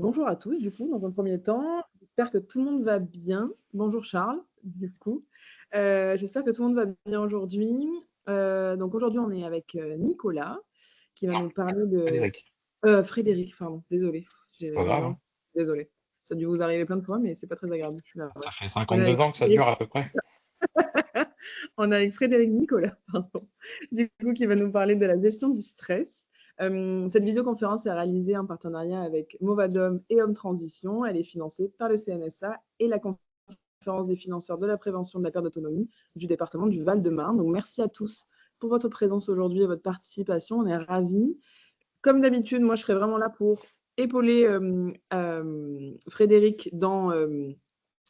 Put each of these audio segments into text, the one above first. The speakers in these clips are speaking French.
Bonjour à tous, du coup, dans un premier temps. J'espère que tout le monde va bien. Bonjour Charles, du coup. J'espère que tout le monde va bien aujourd'hui. Donc aujourd'hui, on est avec Nicolas, qui va Non, nous parler de... Frédéric, Frédéric, pardon, désolé. c'est J'ai pas grave, mélange. hein. Désolé. Ça a dû vous arriver plein de fois, mais c'est pas très agréable. Je suis là. Ça fait On est 52 avec ans que ça Frédéric, dure à peu près. on est avec Frédéric Nicolas, pardon, du coup, qui va nous parler de la gestion du stress. Cette visioconférence est réalisée en partenariat avec Movadom et Homme Transition. Elle est financée par le CNSA et la Conférence des financeurs de la prévention de la perte d'autonomie du département du Val-de-Marne. Donc, merci à tous pour votre présence aujourd'hui et votre participation. On est ravis. Comme d'habitude, moi, je serai vraiment là pour épauler Frédéric dans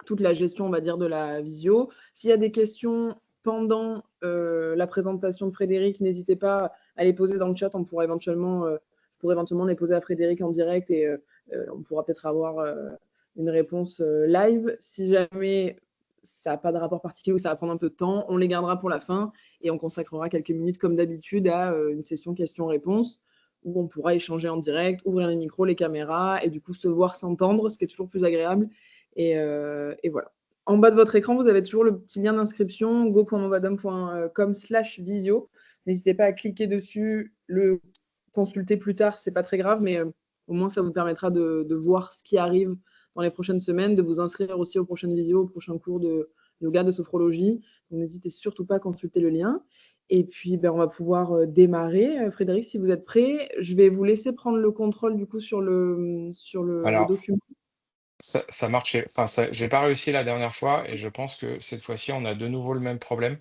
toute la gestion, on va dire, de la visio. S'il y a des questions pendant la présentation de Frédéric, n'hésitez pas à les poser dans le chat. On pourra éventuellement, je pourrais éventuellement les poser à Frédéric en direct et on pourra peut-être avoir une réponse live. Si jamais ça n'a pas de rapport particulier ou ça va prendre un peu de temps, on les gardera pour la fin et on consacrera quelques minutes, comme d'habitude, à une session questions-réponses où on pourra échanger en direct, ouvrir les micros, les caméras et du coup se voir, s'entendre, ce qui est toujours plus agréable. Et voilà. En bas de votre écran, vous avez toujours le petit lien d'inscription go.movadom.com/visio. N'hésitez pas à cliquer dessus, le consulter plus tard, c'est pas très grave, mais au moins ça vous permettra de voir ce qui arrive dans les prochaines semaines, de vous inscrire aussi aux prochaines visios, aux prochains cours de yoga, de sophrologie. Donc n'hésitez surtout pas à consulter le lien. Et puis, on va pouvoir démarrer. Frédéric, si vous êtes prêt, je vais vous laisser prendre le contrôle du coup sur le Alors, document. ça marchait, enfin, j'ai pas réussi la dernière fois et je pense que cette fois-ci, on a de nouveau le même problème.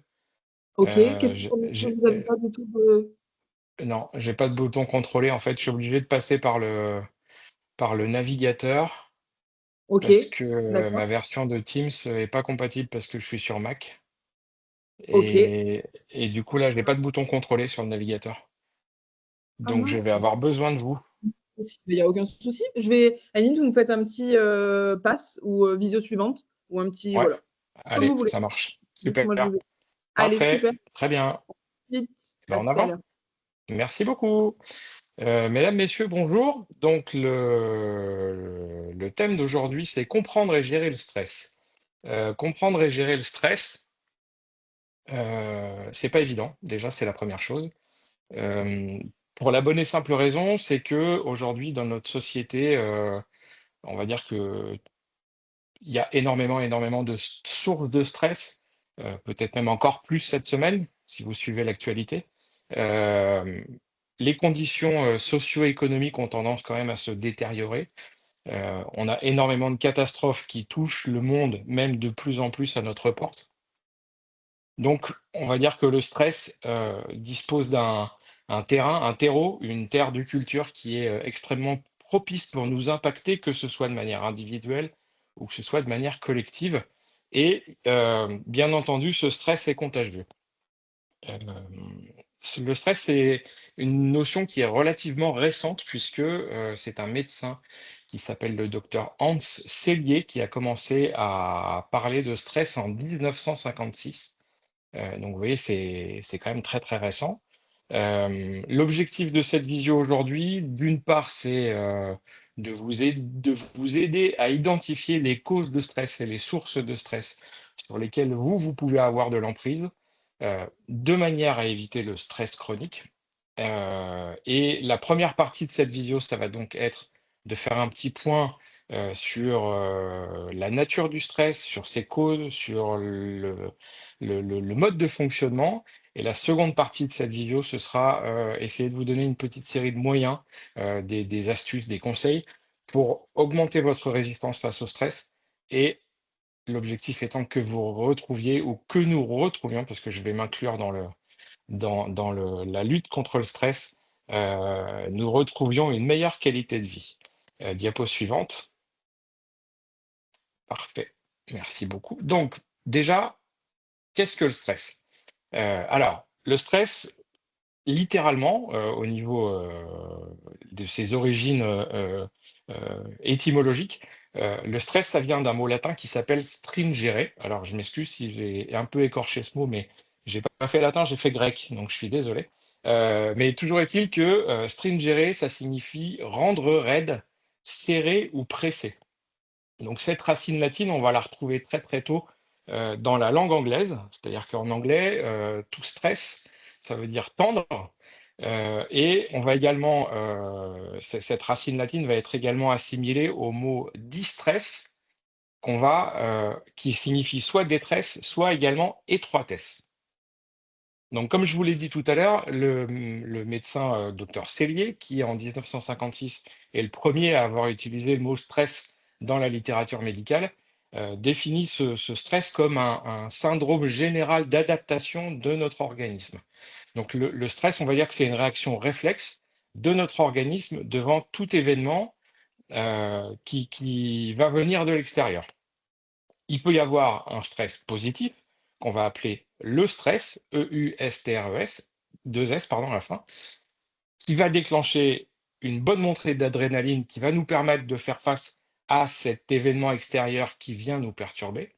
Ok, qu'est-ce que vous n'avez pas du tout de... Non, j'ai pas de bouton contrôler. En fait, je suis obligé de passer par le navigateur Ok, parce que ma d'accord. version de Teams est pas compatible parce que je suis sur Mac. Ok. Et du coup, là, je n'ai pas de bouton contrôler sur le navigateur. Ah Donc, je vais mince, avoir besoin de vous. il n'y a aucun souci. Je vais, à la limite, vous me faites un petit pass ou visio suivante ou un petit, Ouais, voilà, comme vous allez, voulez. ça marche. Moi, Super. j'y vais. Allez, super. Parfait. Très bien. Vite. Ben, À en tout à avant. l'heure. Merci beaucoup. Mesdames, messieurs, bonjour. Donc, le thème d'aujourd'hui, c'est comprendre et gérer le stress. Comprendre et gérer le stress, c'est pas évident. Déjà, c'est la première chose. Euh, pour la bonne et simple raison, c'est que aujourd'hui, dans notre société, on va dire que il y a énormément de sources de stress, peut-être même encore plus cette semaine, si vous suivez l'actualité. Hem, les conditions, socio-économiques ont tendance quand même à se détériorer. On a énormément de catastrophes qui touchent le monde, même de plus en plus à notre porte. Donc on va dire que le stress, dispose d'un terrain, un terreau, une terre de culture qui est, extrêmement propice pour nous impacter, que ce soit de manière individuelle ou que ce soit de manière collective et bien entendu, ce stress est contagieux. Le stress, c'est une notion qui est relativement récente puisque, c'est un médecin qui s'appelle le docteur Hans Selye qui a commencé à parler de stress en 1956. Donc vous voyez, c'est quand même très, très récent. L'objectif de cette visio aujourd'hui, d'une part, c'est, de vous aider à identifier les causes de stress et les sources de stress sur lesquelles vous pouvez avoir de l'emprise, de manière à éviter le stress chronique. Et la première partie de cette vidéo, ça va donc être de faire un petit point, sur, la nature du stress, sur ses causes, sur le mode de fonctionnement. Et la seconde partie de cette vidéo, ce sera, essayer de vous donner une petite série de moyens, des astuces, des conseils pour augmenter votre résistance face au stress et l'objectif étant que vous retrouviez ou que nous retrouvions, parce que je vais m'inclure dans la lutte contre le stress, nous retrouvions une meilleure qualité de vie. Diapo suivante. Parfait. Merci beaucoup. Donc, déjà, qu'est-ce que le stress? Alors, le stress, littéralement, au niveau de ses origines étymologiques, le stress, ça vient d'un mot latin qui s'appelle stringere. Alors, je m'excuse si j'ai un peu écorché ce mot, mais j'ai pas fait latin, j'ai fait grec, donc je suis désolé. Mais toujours est-il que stringere, ça signifie rendre raide, serré ou pressé. Donc cette racine latine, on va la retrouver très très tôt dans la langue anglaise, c'est-à-dire qu'en anglais, to stress, ça veut dire tendre. Et on va également, cette racine latine va être également assimilée au mot distress, qui signifie soit détresse, soit également étroitesse. Donc, comme je vous l'ai dit tout à l'heure, le médecin docteur Sellier, qui en 1956 est le premier à avoir utilisé le mot stress dans la littérature médicale, définit ce stress comme un syndrome général d'adaptation de notre organisme. Donc, le stress, on va dire que c'est une réaction réflexe de notre organisme devant tout événement qui va venir de l'extérieur. Il peut y avoir un stress positif, qu'on va appeler le stress, E-U-S-T-R-E-S, deux S, pardon, à la fin, qui va déclencher une bonne montée d'adrénaline qui va nous permettre de faire face à cet événement extérieur qui vient nous perturber.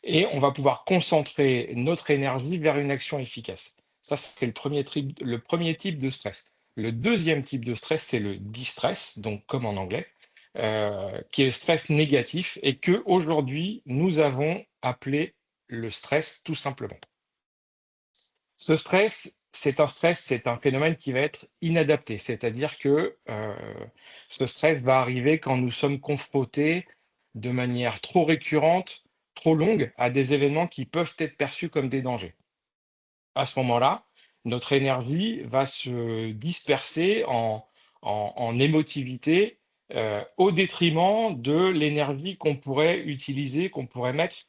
Et on va pouvoir concentrer notre énergie vers une action efficace. Ça, c'est le premier type de stress. Le deuxième type de stress, c'est le distress, donc comme en anglais, qui est le stress négatif et que aujourd'hui nous avons appelé le stress tout simplement. Ce stress, c'est un phénomène qui va être inadapté, c'est-à-dire que ce stress va arriver quand nous sommes confrontés de manière trop récurrente, trop longue, à des événements qui peuvent être perçus comme des dangers. À ce moment-là, notre énergie va se disperser en émotivité au détriment de l'énergie qu'on pourrait utiliser, qu'on pourrait mettre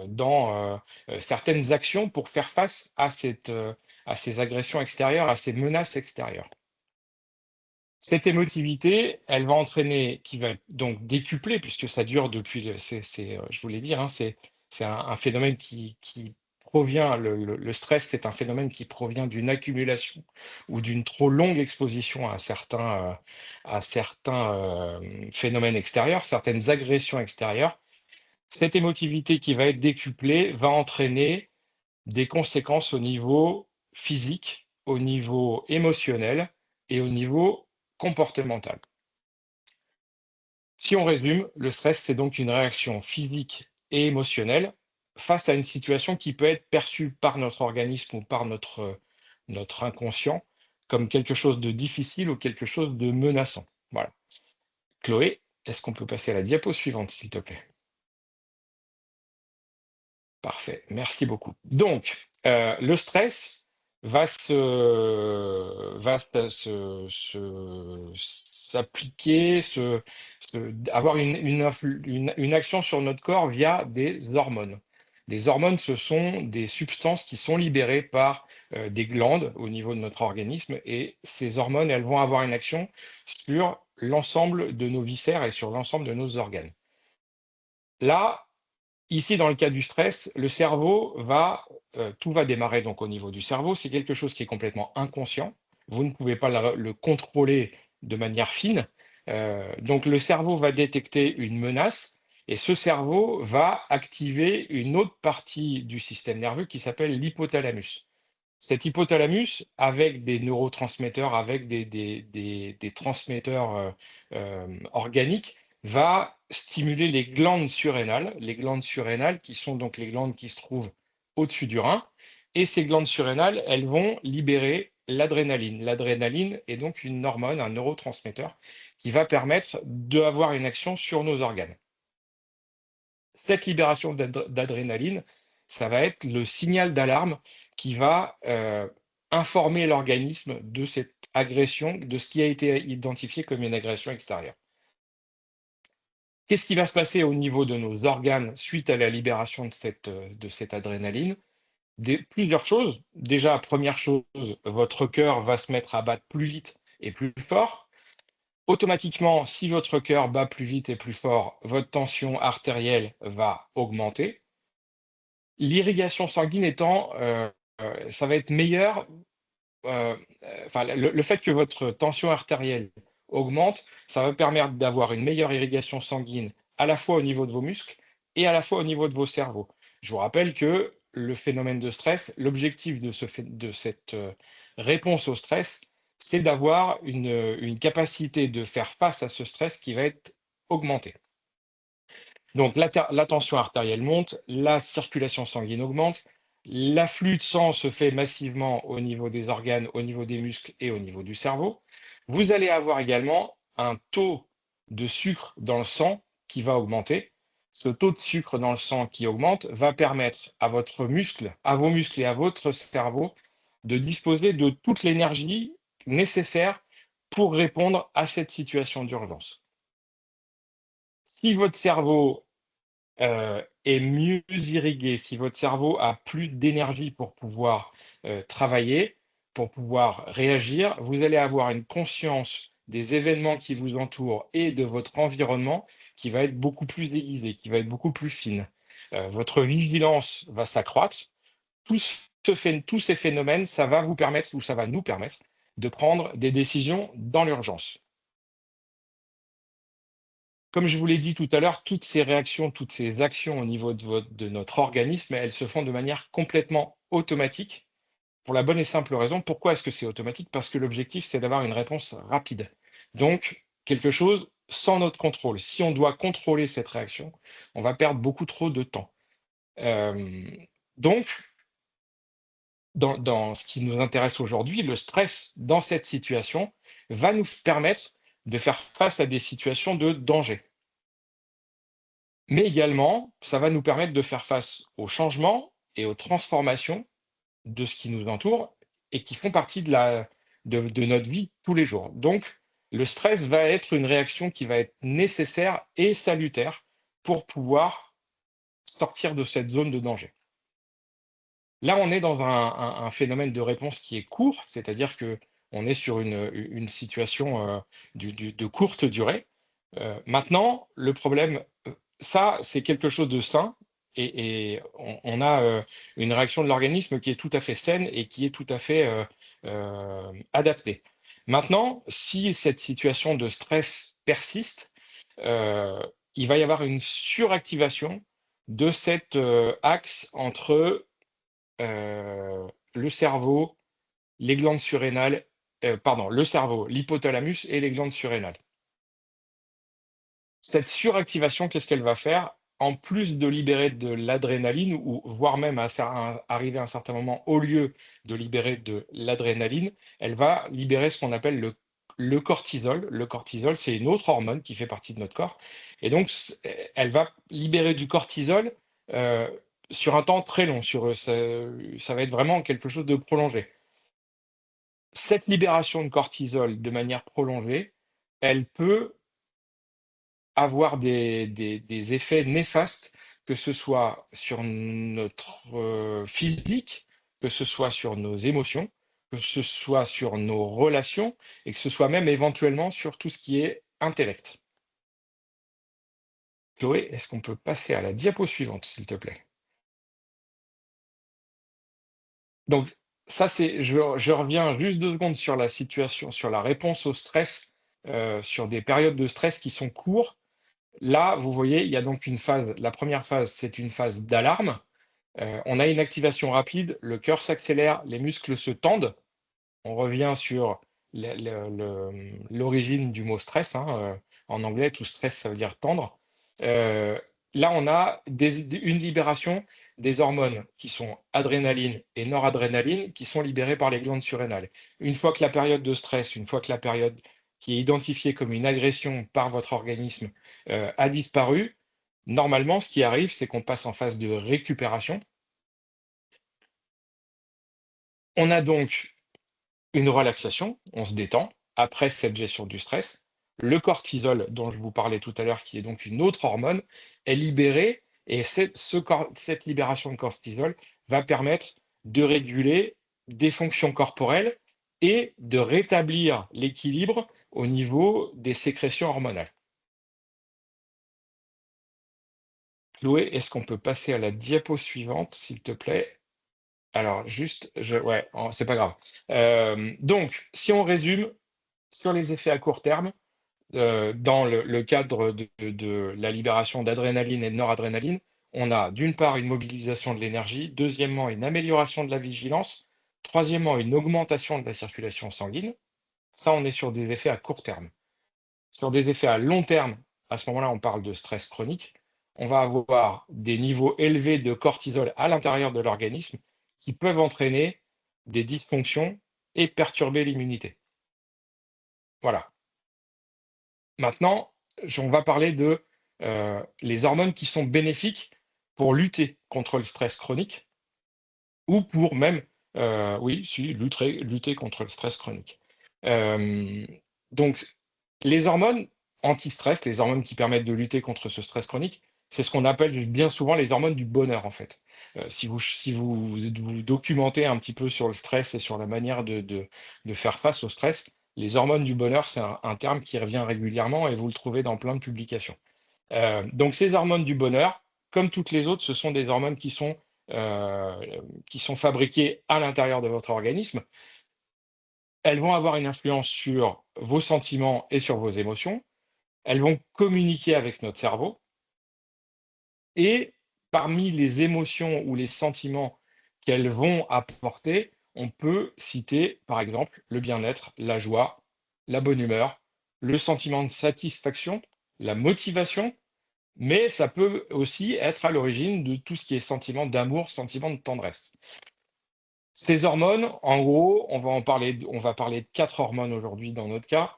dans certaines actions pour faire face à ces agressions extérieures, à ces menaces extérieures. Cette émotivité, elle va entraîner, qui va donc décupler, puisque ça dure depuis, je vous l'ai dit, hein, c'est un phénomène qui provient, le stress, c'est un phénomène qui provient d'une accumulation ou d'une trop longue exposition à certains phénomènes extérieurs, certaines agressions extérieures. Cette émotivité qui va être décuplée va entraîner des conséquences au niveau physique, au niveau émotionnel et au niveau comportemental. Si on résume, le stress, c'est donc une réaction physique et émotionnelle face à une situation qui peut être perçue par notre organisme ou par notre inconscient comme quelque chose de difficile ou quelque chose de menaçant. Voilà. Chloé, est-ce qu'on peut passer à la diapo suivante, s'il te plaît? Parfait, merci beaucoup. Donc, le stress va s'appliquer, avoir une action sur notre corps via des hormones. Des hormones, ce sont des substances qui sont libérées par des glandes au niveau de notre organisme et ces hormones, elles vont avoir une action sur l'ensemble de nos viscères et sur l'ensemble de nos organes. Là, ici, dans le cas du stress, le cerveau tout va démarrer donc au niveau du cerveau. C'est quelque chose qui est complètement inconscient. Vous ne pouvez pas le contrôler de manière fine. Donc le cerveau va détecter une menace et ce cerveau va activer une autre partie du système nerveux qui s'appelle l'hypothalamus. Cet hypothalamus, avec des neurotransmetteurs, avec des transmetteurs organiques, va stimuler les glandes surrénales qui sont donc les glandes qui se trouvent au-dessus du rein. Et ces glandes surrénales, elles vont libérer l'adrénaline. L'adrénaline est donc une hormone, un neurotransmetteur qui va permettre d'avoir une action sur nos organes. Cette libération d'adrénaline, ça va être le signal d'alarme qui va informer l'organisme de cette agression, de ce qui a été identifié comme une agression extérieure. Qu'est-ce qui va se passer au niveau de nos organes suite à la libération de cette adrénaline? Plusieurs choses. Déjà, première chose, votre cœur va se mettre à battre plus vite et plus fort. Automatiquement, si votre cœur bat plus vite et plus fort, votre tension artérielle va augmenter. L'irrigation sanguine étant, ça va être meilleur, enfin le fait que votre tension artérielle augmente, ça va permettre d'avoir une meilleure irrigation sanguine à la fois au niveau de vos muscles et à la fois au niveau de vos cerveaux. Je vous rappelle que le phénomène de stress, l'objectif de cette réponse au stress, c'est d'avoir une capacité de faire face à ce stress qui va être augmentée. Donc la tension artérielle monte, la circulation sanguine augmente, l'afflux de sang se fait massivement au niveau des organes, au niveau des muscles et au niveau du cerveau. Vous allez avoir également un taux de sucre dans le sang qui va augmenter. Ce taux de sucre dans le sang qui augmente va permettre à votre muscle, à vos muscles et à votre cerveau de disposer de toute l'énergie nécessaire pour répondre à cette situation d'urgence. Si votre cerveau est mieux irrigué, si votre cerveau a plus d'énergie pour pouvoir travailler, pour pouvoir réagir, vous allez avoir une conscience des événements qui vous entourent et de votre environnement qui va être beaucoup plus aiguisée, qui va être beaucoup plus fine. Votre vigilance va s'accroître. Tous ces phénomènes, ça va vous permettre ou ça va nous permettre de prendre des décisions dans l'urgence. Comme je vous l'ai dit tout à l'heure, toutes ces réactions, toutes ces actions au niveau de notre organisme, elles se font de manière complètement automatique pour la bonne et simple raison. Pourquoi est-ce que c'est automatique? Parce que l'objectif, c'est d'avoir une réponse rapide. Donc, quelque chose sans notre contrôle. Si on doit contrôler cette réaction, on va perdre beaucoup trop de temps. Euh, donc, dans ce qui nous intéresse aujourd'hui, le stress dans cette situation va nous permettre de faire face à des situations de danger. Mais également, ça va nous permettre de faire face aux changements et aux transformations de ce qui nous entoure et qui font partie de notre vie tous les jours. Donc, le stress va être une réaction qui va être nécessaire et salutaire pour pouvoir sortir de cette zone de danger. Là, on est dans un phénomène de réponse qui est court, c'est-à-dire que on est sur une situation de courte durée. Maintenant, le problème, ça, c'est quelque chose de sain et on a une réaction de l'organisme qui est tout à fait saine et qui est tout à fait adaptée. Maintenant, si cette situation de stress persiste, euh, il va y avoir une suractivation de cet axe entre le cerveau, les glandes surrénales, pardon, le cerveau, l'hypothalamus et les glandes surrénales. Cette suractivation, qu'est-ce qu'elle va faire? En plus de libérer de l'adrénaline ou voire même arriver à un certain moment, au lieu de libérer de l'adrénaline, elle va libérer ce qu'on appelle le cortisol. Le cortisol, c'est une autre hormone qui fait partie de notre corps et donc elle va libérer du cortisol, heu, sur un temps très long, ça va être vraiment quelque chose de prolongé. Cette libération de cortisol de manière prolongée, elle peut avoir des effets néfastes, que ce soit sur notre physique, que ce soit sur nos émotions, que ce soit sur nos relations et que ce soit même éventuellement sur tout ce qui est intellect. Chloé, est-ce qu'on peut passer à la diapo suivante, s'il te plaît? Donc ça, je reviens juste 2 secondes sur la situation, sur la réponse au stress, sur des périodes de stress qui sont courtes. Là, vous voyez, il y a donc une phase. La première phase, c'est une phase d'alarme. On a une activation rapide, le cœur s'accélère, les muscles se tendent. On revient sur l'origine du mot stress, hein, en anglais, tout stress, ça veut dire tendre. Euh, Là, on a une libération des hormones qui sont adrénaline et noradrénaline qui sont libérées par les glandes surrénales. Une fois que la période de stress, une fois que la période qui est identifiée comme une agression par votre organisme a disparu, normalement, ce qui arrive, c'est qu'on passe en phase de récupération. On a donc une relaxation, on se détend après cette gestion du stress. Le cortisol, dont je vous parlais tout à l'heure, qui est donc une autre hormone, est libéré et cette libération de cortisol va permettre de réguler des fonctions corporelles et de rétablir l'équilibre au niveau des sécrétions hormonales. Chloé, est-ce qu'on peut passer à la diapo suivante, s'il te plaît? Alors, juste, ouais, c'est pas grave. Donc, si on résume sur les effets à court terme, dans le cadre de la libération d'adrénaline et de noradrénaline, on a d'une part une mobilisation de l'énergie, deuxièmement une amélioration de la vigilance, troisièmement une augmentation de la circulation sanguine. Ça, on est sur des effets à court terme. Sur des effets à long terme, à ce moment-là, on parle de stress chronique. On va avoir des niveaux élevés de cortisol à l'intérieur de l'organisme qui peuvent entraîner des dysfonctions et perturber l'immunité. Voilà. Maintenant, on va parler de les hormones qui sont bénéfiques pour lutter contre le stress chronique ou pour même, oui, si, lutter contre le stress chronique. Euh, donc, les hormones anti-stress, les hormones qui permettent de lutter contre ce stress chronique, c'est ce qu'on appelle bien souvent les hormones du bonheur, en fait. Si vous documentez un petit peu sur le stress et sur la manière de faire face au stress, les hormones du bonheur, c'est un terme qui revient régulièrement et vous le trouvez dans plein de publications. Donc ces hormones du bonheur, comme toutes les autres, ce sont des hormones euh, qui sont fabriquées à l'intérieur de votre organisme. Elles vont avoir une influence sur vos sentiments et sur vos émotions. Elles vont communiquer avec notre cerveau. Et parmi les émotions ou les sentiments qu'elles vont apporter, on peut citer par exemple le bien-être, la joie, la bonne humeur, le sentiment de satisfaction, la motivation, mais ça peut aussi être à l'origine de tout ce qui est sentiment d'amour, sentiment de tendresse. Ces hormones, en gros, on va parler de 4 hormones aujourd'hui dans notre cas.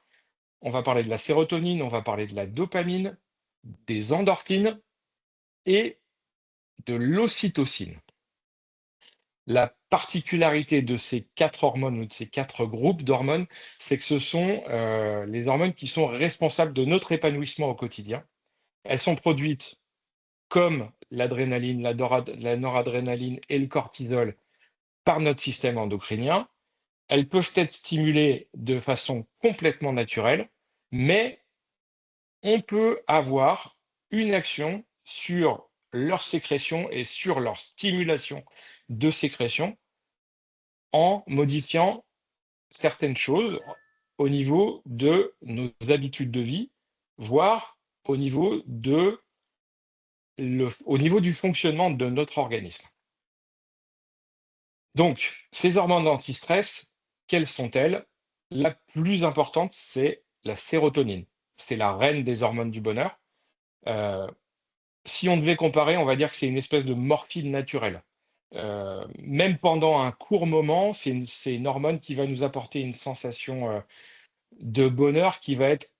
On va parler de la sérotonine, on va parler de la dopamine, des endorphines et de l'ocytocine. La particularité de ces 4 hormones ou de ces 4 groupes d'hormones, c'est que ce sont les hormones qui sont responsables de notre épanouissement au quotidien. Elles sont produites comme l'adrénaline, la noradrénaline et le cortisol par notre système endocrinien. Elles peuvent être stimulées de façon complètement naturelle, mais on peut avoir une action sur leur sécrétion et sur leur stimulation de sécrétion en modifiant certaines choses au niveau de nos habitudes de vie, voire au niveau du fonctionnement de notre organisme. Donc, ces hormones anti-stress, quelles sont-elles? La plus importante, c'est la sérotonine. C'est la reine des hormones du bonheur. Euh, Si on devait comparer, on va dire que c'est une espèce de morphine naturelle. Même pendant un court moment, c'est une hormone qui va nous apporter une sensation de bonheur qui va être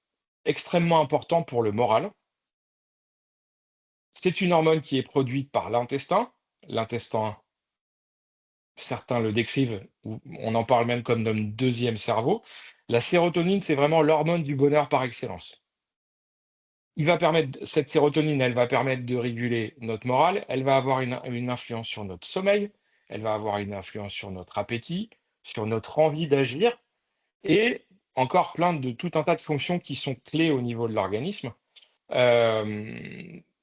extrêmement important pour le moral. C'est une hormone qui est produite par l'intestin. L'intestin, certains le décrivent, ou on en parle même comme d'un deuxième cerveau. La sérotonine, c'est vraiment l'hormone du bonheur par excellence. Cette sérotonine, elle va permettre de réguler notre morale, elle va avoir une influence sur notre sommeil, elle va avoir une influence sur notre appétit, sur notre envie d'agir, et encore tout un tas de fonctions qui sont clés au niveau de l'organisme.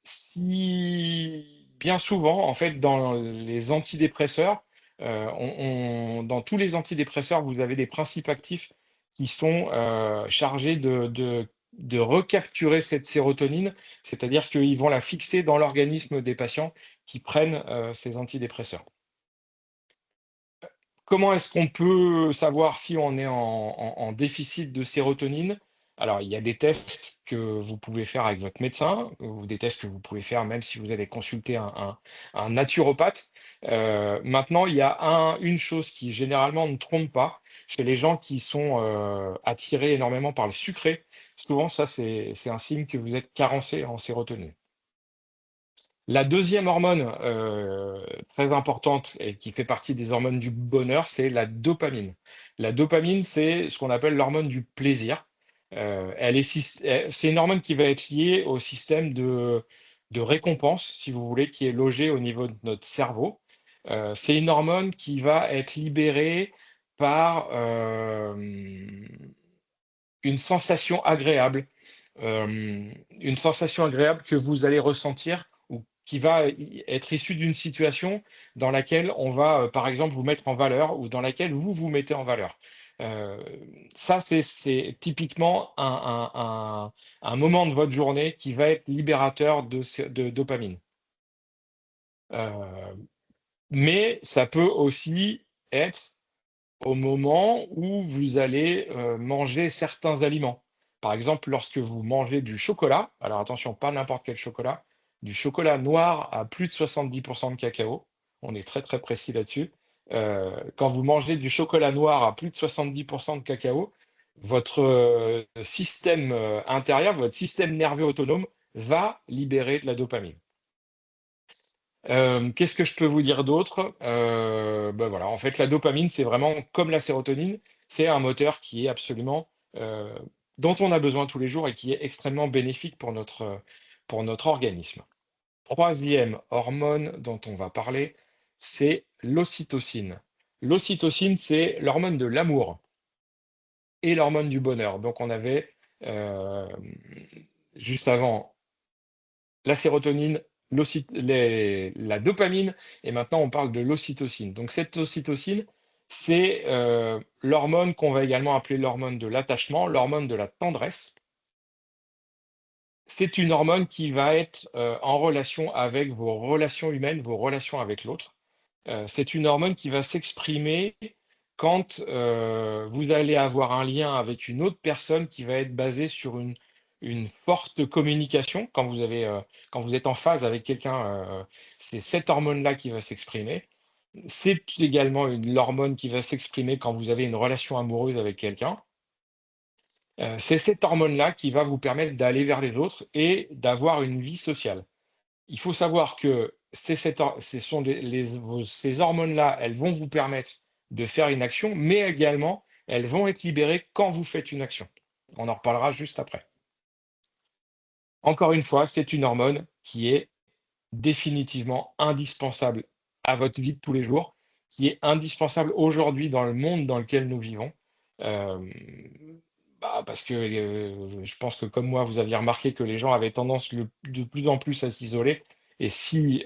Si bien souvent, en fait, dans les antidépresseurs, dans tous les antidépresseurs, vous avez des principes actifs qui sont chargés de recapturer cette sérotonine, c'est-à-dire qu'ils vont la fixer dans l'organisme des patients qui prennent ces antidépresseurs. Comment est-ce qu'on peut savoir si on est en déficit de sérotonine? Alors, il y a des tests que vous pouvez faire avec votre médecin, ou des tests que vous pouvez faire même si vous allez consulter un naturopathe. Maintenant, il y a une chose qui généralement ne trompe pas chez les gens qui sont attirés énormément par le sucré. Souvent, ça, c'est un signe que vous êtes carencé en sérotonine. La deuxième hormone très importante et qui fait partie des hormones du bonheur, c'est la dopamine. La dopamine, c'est ce qu'on appelle l'hormone du plaisir. C'est une hormone qui va être liée au système de récompense, si vous voulez, qui est logé au niveau de notre cerveau. C'est une hormone qui va être libérée par une sensation agréable, une sensation agréable que vous allez ressentir ou qui va être issue d'une situation dans laquelle on va, par exemple, vous mettre en valeur ou dans laquelle vous vous mettez en valeur. Euh, Ça, c'est typiquement un moment de votre journée qui va être libérateur de dopamine. Euh, mais ça peut aussi être au moment où vous allez manger certains aliments. Par exemple, lorsque vous mangez du chocolat, alors attention, pas n'importe quel chocolat, du chocolat noir à plus de 70% de cacao, on est très très précis là-dessus. Quand vous mangez du chocolat noir à plus de 70% de cacao, votre système intérieur, votre système nerveux autonome va libérer de la dopamine. Qu'est-ce que je peux vous dire d'autre? Bah, voilà, en fait, la dopamine, c'est vraiment comme la sérotonine, c'est un moteur qui est absolument, dont on a besoin tous les jours et qui est extrêmement bénéfique pour notre organisme. Troisième hormone dont on va parler, c'est l'ocytocine. L'ocytocine, c'est l'hormone de l'amour et l'hormone du bonheur. Donc on avait, hem, juste avant la sérotonine, la dopamine, et maintenant on parle de l'ocytocine. Donc cette ocytocine, c'est l'hormone qu'on va également appeler l'hormone de l'attachement, l'hormone de la tendresse. C'est une hormone qui va être en relation avec vos relations humaines, vos relations avec l'autre. C'est une hormone qui va s'exprimer quand vous allez avoir un lien avec une autre personne qui va être basé sur une forte communication. Quand vous êtes en phase avec quelqu'un, c'est cette hormone-là qui va s'exprimer. C'est également l'hormone qui va s'exprimer quand vous avez une relation amoureuse avec quelqu'un. C'est cette hormone-là qui va vous permettre d'aller vers les autres et d'avoir une vie sociale. Il faut savoir que ce sont ces hormones-là, elles vont vous permettre de faire une action, mais également, elles vont être libérées quand vous faites une action. On en reparlera juste après. Encore une fois, c'est une hormone qui est définitivement indispensable à votre vie de tous les jours, qui est indispensable aujourd'hui dans le monde dans lequel nous vivons. Hem, Parce que, je pense que comme moi, vous aviez remarqué que les gens avaient tendance de plus en plus à s'isoler, et si,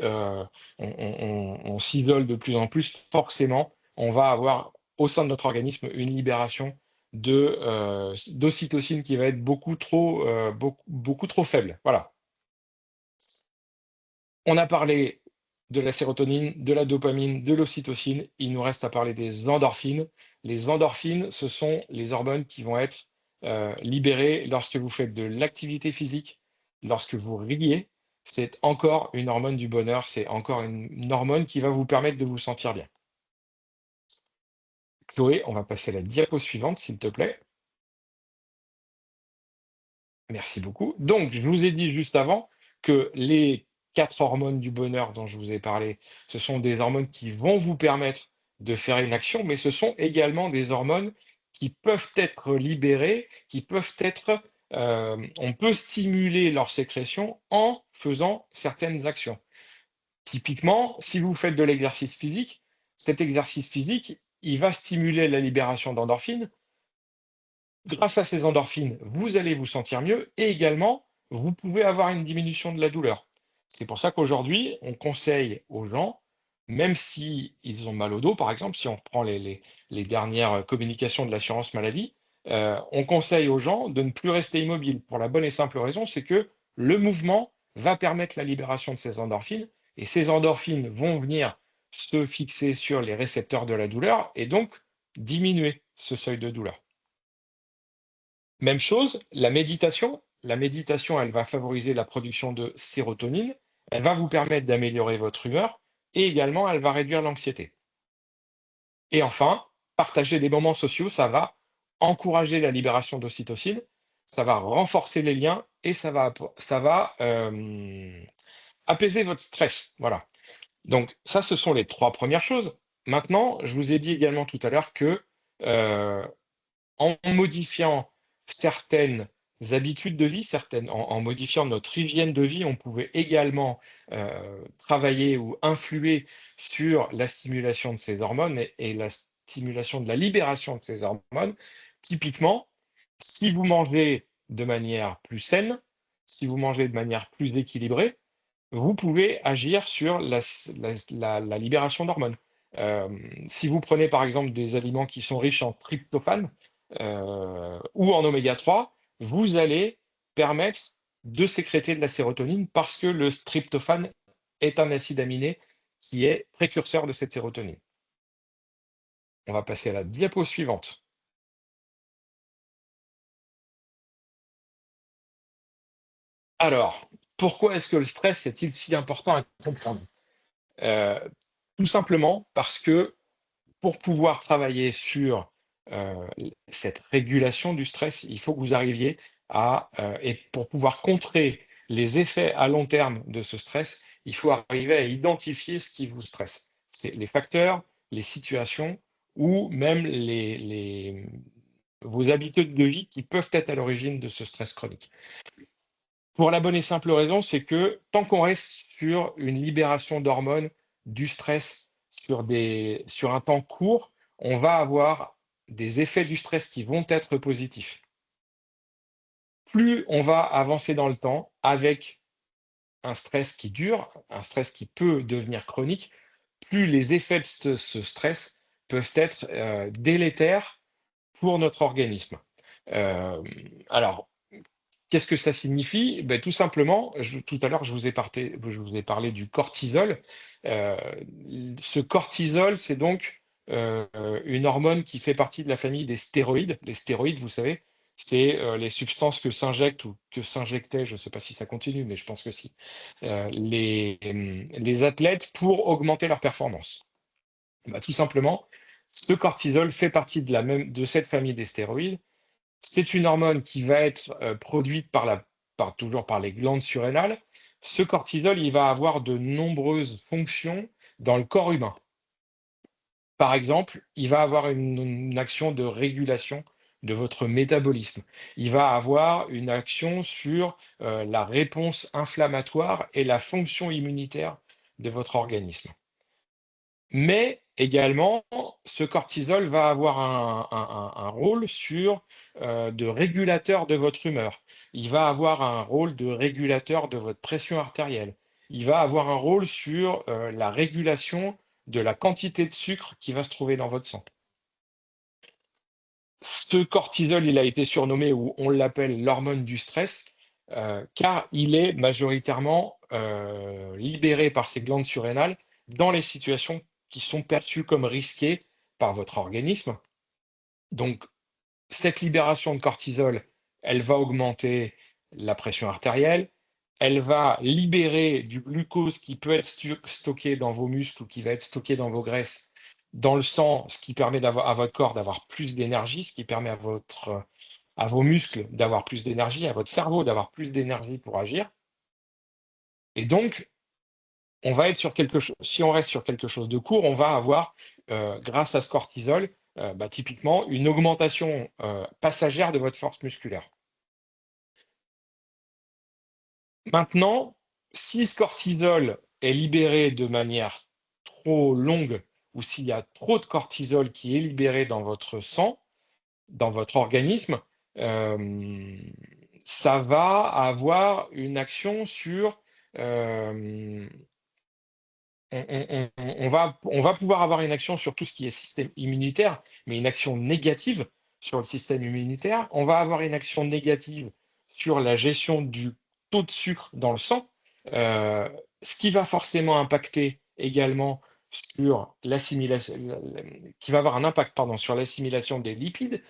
on s'isole de plus en plus, forcément, on va avoir au sein de notre organisme une libération d'ocytocine qui va être beaucoup trop faible. Voilà. On a parlé de la sérotonine, de la dopamine, de l'ocytocine. Il nous reste à parler des endorphines. Les endorphines, ce sont les hormones qui vont être libérées lorsque vous faites de l'activité physique, lorsque vous riez. C'est encore une hormone du bonheur, c'est encore une hormone qui va vous permettre de vous sentir bien. Chloé, on va passer à la diapo suivante, s'il te plaît. Merci beaucoup. Donc, je vous ai dit juste avant que les 4 hormones du bonheur dont je vous ai parlé, ce sont des hormones qui vont vous permettre de faire une action, mais ce sont également des hormones qui peuvent être libérées, qui peuvent être, on peut stimuler leur sécrétion en faisant certaines actions. Typiquement, si vous faites de l'exercice physique, cet exercice physique, il va stimuler la libération d'endorphines. Grâce à ces endorphines, vous allez vous sentir mieux et également, vous pouvez avoir une diminution de la douleur. C'est pour ça qu'aujourd'hui, on conseille aux gens, même si ils ont mal au dos, par exemple, si on reprend les dernières communications de l'assurance maladie, on conseille aux gens de ne plus rester immobiles pour la bonne et simple raison, c'est que le mouvement va permettre la libération de ces endorphines et ces endorphines vont venir se fixer sur les récepteurs de la douleur et donc diminuer ce seuil de douleur. Même chose, la méditation. La méditation, elle va favoriser la production de sérotonine, elle va vous permettre d'améliorer votre humeur et également elle va réduire l'anxiété. Et enfin, partager des moments sociaux, ça va encourager la libération d'ocytocine, ça va renforcer les liens et ça va apaiser votre stress. Voilà. Donc ça, ce sont les 3 premières choses. Maintenant, je vous ai dit également tout à l'heure que euh, en modifiant certaines habitudes de vie, en modifiant notre hygiène de vie, on pouvait également travailler ou influer sur la stimulation de ces hormones et la stimulation de la libération de ces hormones. Typiquement, si vous mangez de manière plus saine, si vous mangez de manière plus équilibrée, vous pouvez agir sur la libération d'hormones. Si vous prenez par exemple des aliments qui sont riches en tryptophane ou en oméga 3, vous allez permettre de sécréter de la sérotonine parce que le tryptophane est un acide aminé qui est précurseur de cette sérotonine. On va passer à la diapo suivante. Alors, pourquoi est-ce que le stress est-il si important à comprendre? Heu, Tout simplement parce que pour pouvoir travailler sur, cette régulation du stress, il faut que vous arriviez et pour pouvoir contrer les effets à long terme de ce stress, il faut arriver à identifier ce qui vous stresse. C'est les facteurs, les situations ou même vos habitudes de vie qui peuvent être à l'origine de ce stress chronique. Pour la bonne et simple raison, c'est que tant qu'on reste sur une libération d'hormones, du stress sur un temps court, on va avoir des effets du stress qui vont être positifs. Plus on va avancer dans le temps avec un stress qui dure, un stress qui peut devenir chronique, plus les effets de ce stress peuvent être délétères pour notre organisme. Euh, alors, Qu'est-ce que ça signifie? Beh, tout simplement, tout à l'heure, je vous ai parlé du cortisol. Heu, Ce cortisol, c'est donc, une hormone qui fait partie de la famille des stéroïdes. Les stéroïdes, vous savez, c'est, les substances que s'injectent ou que s'injectaient, je ne sais pas si ça continue, mais je pense que si, les athlètes pour augmenter leur performance. Bah, tout simplement, ce cortisol fait partie de cette famille des stéroïdes. C'est une hormone qui va être, produite toujours par les glandes surrénales. Ce cortisol, il va avoir de nombreuses fonctions dans le corps humain. Par exemple, il va avoir une action de régulation de votre métabolisme. Il va avoir une action sur, la réponse inflammatoire et la fonction immunitaire de votre organisme. Mais également, ce cortisol va avoir un rôle de régulateur de votre humeur. Il va avoir un rôle de régulateur de votre pression artérielle. Il va avoir un rôle sur, la régulation de la quantité de sucre qui va se trouver dans votre sang. Ce cortisol, il a été surnommé ou on l'appelle l'hormone du stress, car il est majoritairement, libéré par ces glandes surrénales dans les situations qui sont perçues comme risquées par votre organisme. Donc cette libération de cortisol, elle va augmenter la pression artérielle, elle va libérer du glucose qui peut être stocké dans vos muscles ou qui va être stocké dans vos graisses, dans le sang, ce qui permet à votre corps d'avoir plus d'énergie, ce qui permet à vos muscles d'avoir plus d'énergie, à votre cerveau d'avoir plus d'énergie pour agir. Et donc, on va être sur quelque chose, si on reste sur quelque chose de court, on va avoir, grâce à ce cortisol, typiquement une augmentation, passagère de votre force musculaire. Maintenant, si ce cortisol est libéré de manière trop longue ou s'il y a trop de cortisol qui est libéré dans votre sang, dans votre organisme, hem, ça va avoir une action sur, hem on va pouvoir avoir une action sur tout ce qui est système immunitaire, mais une action négative sur le système immunitaire. On va avoir une action négative sur la gestion du taux de sucre dans le sang, heu, ce qui va forcément impacter également sur l'assimilation qui va avoir un impact, pardon, sur l'assimilation des lipides,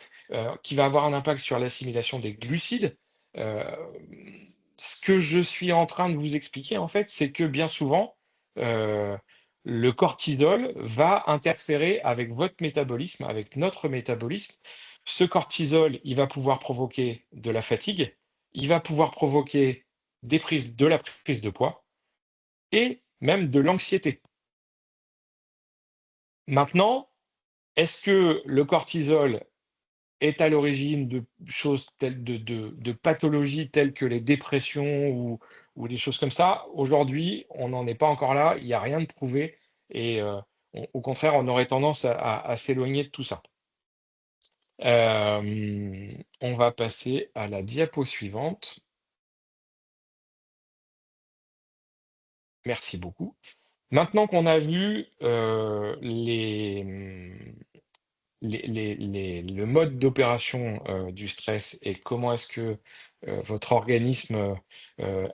qui va avoir un impact sur l'assimilation des glucides. Hem, Ce que je suis en train de vous expliquer, en fait, c'est que bien souvent, heu, le cortisol va interférer avec votre métabolisme, avec notre métabolisme. Ce cortisol, il va pouvoir provoquer de la fatigue, il va pouvoir provoquer de la prise de poids et même de l'anxiété. Maintenant, est-ce que le cortisol est à l'origine de choses telles de pathologies telles que les dépressions ou des choses comme ça? Aujourd'hui, on n'en est pas encore là, il y a rien de prouvé et au contraire, on aurait tendance à s'éloigner de tout ça. On va passer à la diapo suivante. Merci beaucoup. Maintenant qu'on a vu, le mode d'opération du stress et comment est-ce que votre organisme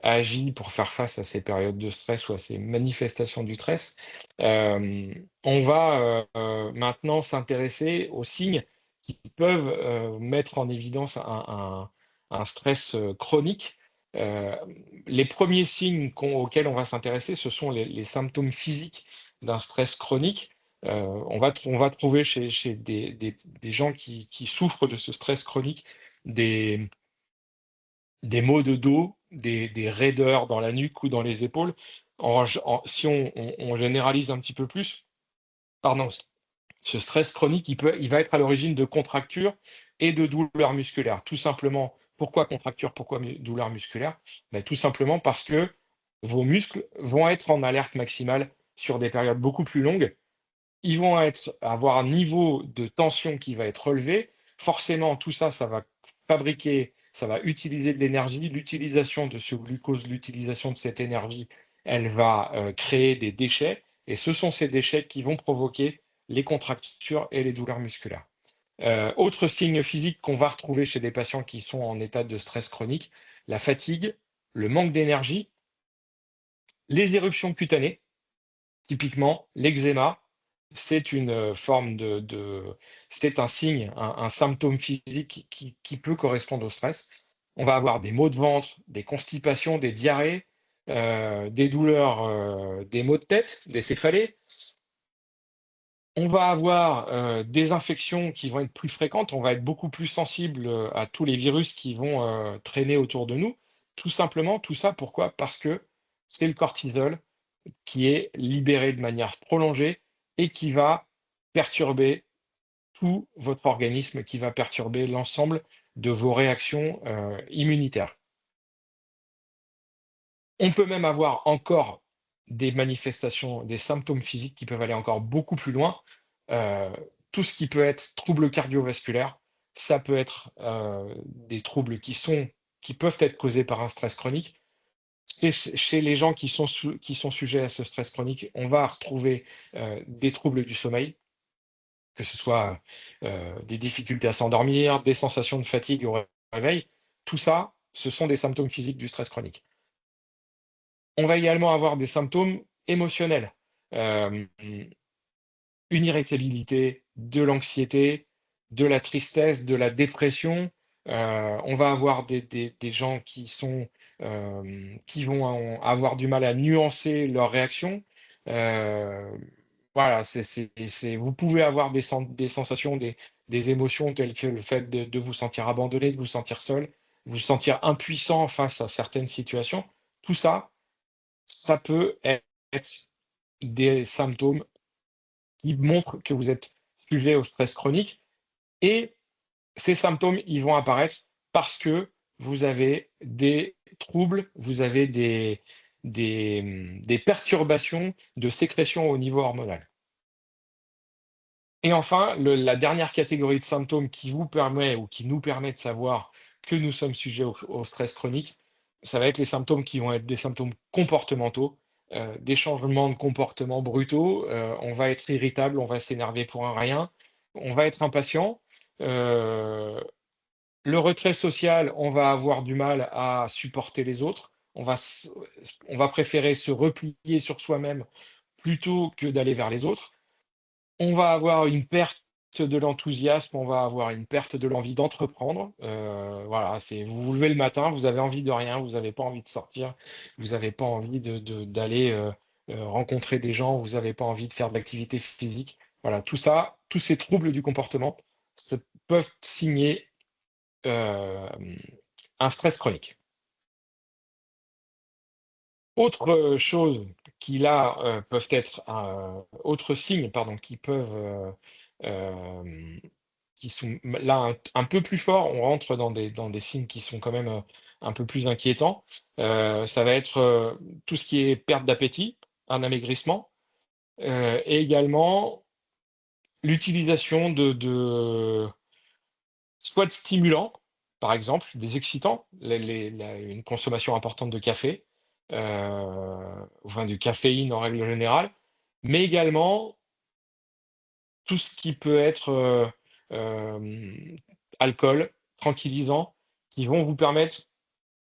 agit pour faire face à ces périodes de stress ou à ces manifestations du stress, on va maintenant s'intéresser aux signes qui peuvent mettre en évidence un stress chronique. Euh, les premiers signes auxquels on va s'intéresser, ce sont les symptômes physiques d'un stress chronique. On va trouver chez des gens qui souffrent de ce stress chronique des, des maux de dos, des raideurs dans la nuque ou dans les épaules. Si on généralise un petit peu plus, pardon, ce stress chronique, il va être à l'origine de contractures et de douleurs musculaires. Tout simplement, pourquoi contracture, pourquoi douleurs musculaires? Ben, tout simplement parce que vos muscles vont être en alerte maximale sur des périodes beaucoup plus longues. Ils vont avoir un niveau de tension qui va être relevé. Forcément, tout ça, ça va fabriquer, ça va utiliser de l'énergie. L'utilisation de ce glucose, l'utilisation de cette énergie, elle va créer des déchets. Et ce sont ces déchets qui vont provoquer les contractures et les douleurs musculaires. Autre signe physique qu'on va retrouver chez des patients qui sont en état de stress chronique, la fatigue, le manque d'énergie, les éruptions cutanées, typiquement l'eczéma, c'est une forme c'est un signe, un symptôme physique qui peut correspondre au stress. On va avoir des maux de ventre, des constipations, des diarrhées, des douleurs, des maux de tête, des céphalées. On va avoir des infections qui vont être plus fréquentes, on va être beaucoup plus sensible à tous les virus qui vont traîner autour de nous. Tout simplement, tout ça, pourquoi? Parce que c'est le cortisol qui est libéré de manière prolongée et qui va perturber tout votre organisme, qui va perturber l'ensemble de vos réactions immunitaires. On peut même avoir encore des manifestations, des symptômes physiques qui peuvent aller encore beaucoup plus loin. Euh, tout ce qui peut être troubles cardiovasculaires, ça peut être des troubles qui peuvent être causés par un stress chronique. Chez les gens qui sont sujets à ce stress chronique, on va retrouver des troubles du sommeil, que ce soit des difficultés à s'endormir, des sensations de fatigue au réveil. Tout ça, ce sont des symptômes physiques du stress chronique. On va également avoir des symptômes émotionnels, euh, une irritabilité, de l'anxiété, de la tristesse, de la dépression. On va avoir des gens qui vont avoir du mal à nuancer leurs réactions. Euh, voilà, vous pouvez avoir des sensations, des émotions telles que le fait de vous sentir abandonné, de vous sentir seul, vous sentir impuissant face à certaines situations. Tout ça, ça peut être des symptômes qui montrent que vous êtes sujet au stress chronique et ces symptômes, ils vont apparaître parce que vous avez des troubles, vous avez des perturbations de sécrétion au niveau hormonal. Et enfin, la dernière catégorie de symptômes qui vous permet ou qui nous permet de savoir que nous sommes sujets au stress chronique, ça va être les symptômes qui vont être des symptômes comportementaux, des changements de comportement brutaux. On va être irritable, on va s'énerver pour un rien, on va être impatient. euh, le retrait social, on va avoir du mal à supporter les autres. On va préférer se replier sur soi-même plutôt que d'aller vers les autres. On va avoir une perte de l'enthousiasme, on va avoir une perte de l'envie d'entreprendre. Voilà, vous vous levez le matin, vous avez envie de rien, vous n'avez pas envie de sortir, vous n'avez pas envie d'aller rencontrer des gens, vous n'avez pas envie de faire de l'activité physique. Voilà, tout ça, tous ces troubles du comportement, ça peuvent signer euh, un stress chronique. Autre chose qui là peuvent être autres signes, pardon, euh, qui sont là un peu plus forts. On rentre dans des signes qui sont quand même un peu plus inquiétants. Ça va être tout ce qui est perte d'appétit, un amaigrissement, et également l'utilisation soit de stimulants, par exemple, des excitants, une consommation importante de café, enfin de caféine en règle générale, mais également tout ce qui peut être alcool, tranquillisant, qui vont vous permettre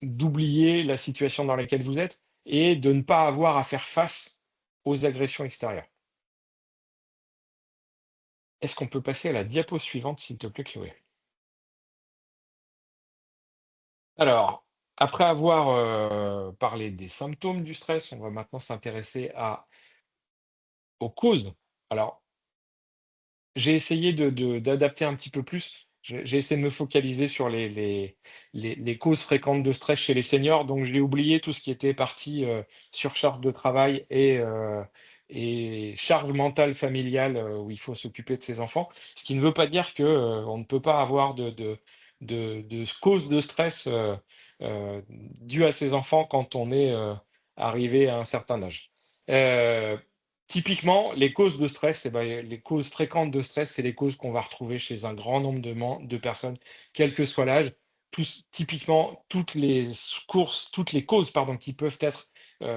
d'oublier la situation dans laquelle vous êtes et de ne pas avoir à faire face aux agressions extérieures. Est-ce qu'on peut passer à la diapo suivante, s'il te plaît, Chloé? Alors, après avoir parlé des symptômes du stress, on va maintenant s'intéresser aux causes. Alors, j'ai essayé d'adapter un petit peu plus. J'ai essayé de me focaliser sur les causes fréquentes de stress chez les seniors, donc j'ai oublié tout ce qui était partie surcharge de travail et charge mentale familiale où il faut s'occuper de ses enfants. Ce qui ne veut pas dire que on ne peut pas avoir de causes de stress dues à ses enfants quand on est arrivé à un certain âge. Euh, Typiquement, les causes de stress, eh ben, les causes fréquentes de stress, c'est les causes qu'on va retrouver chez un grand nombre de personnes, quel que soit l'âge. Typiquement, toutes les causes pardon, qui peuvent être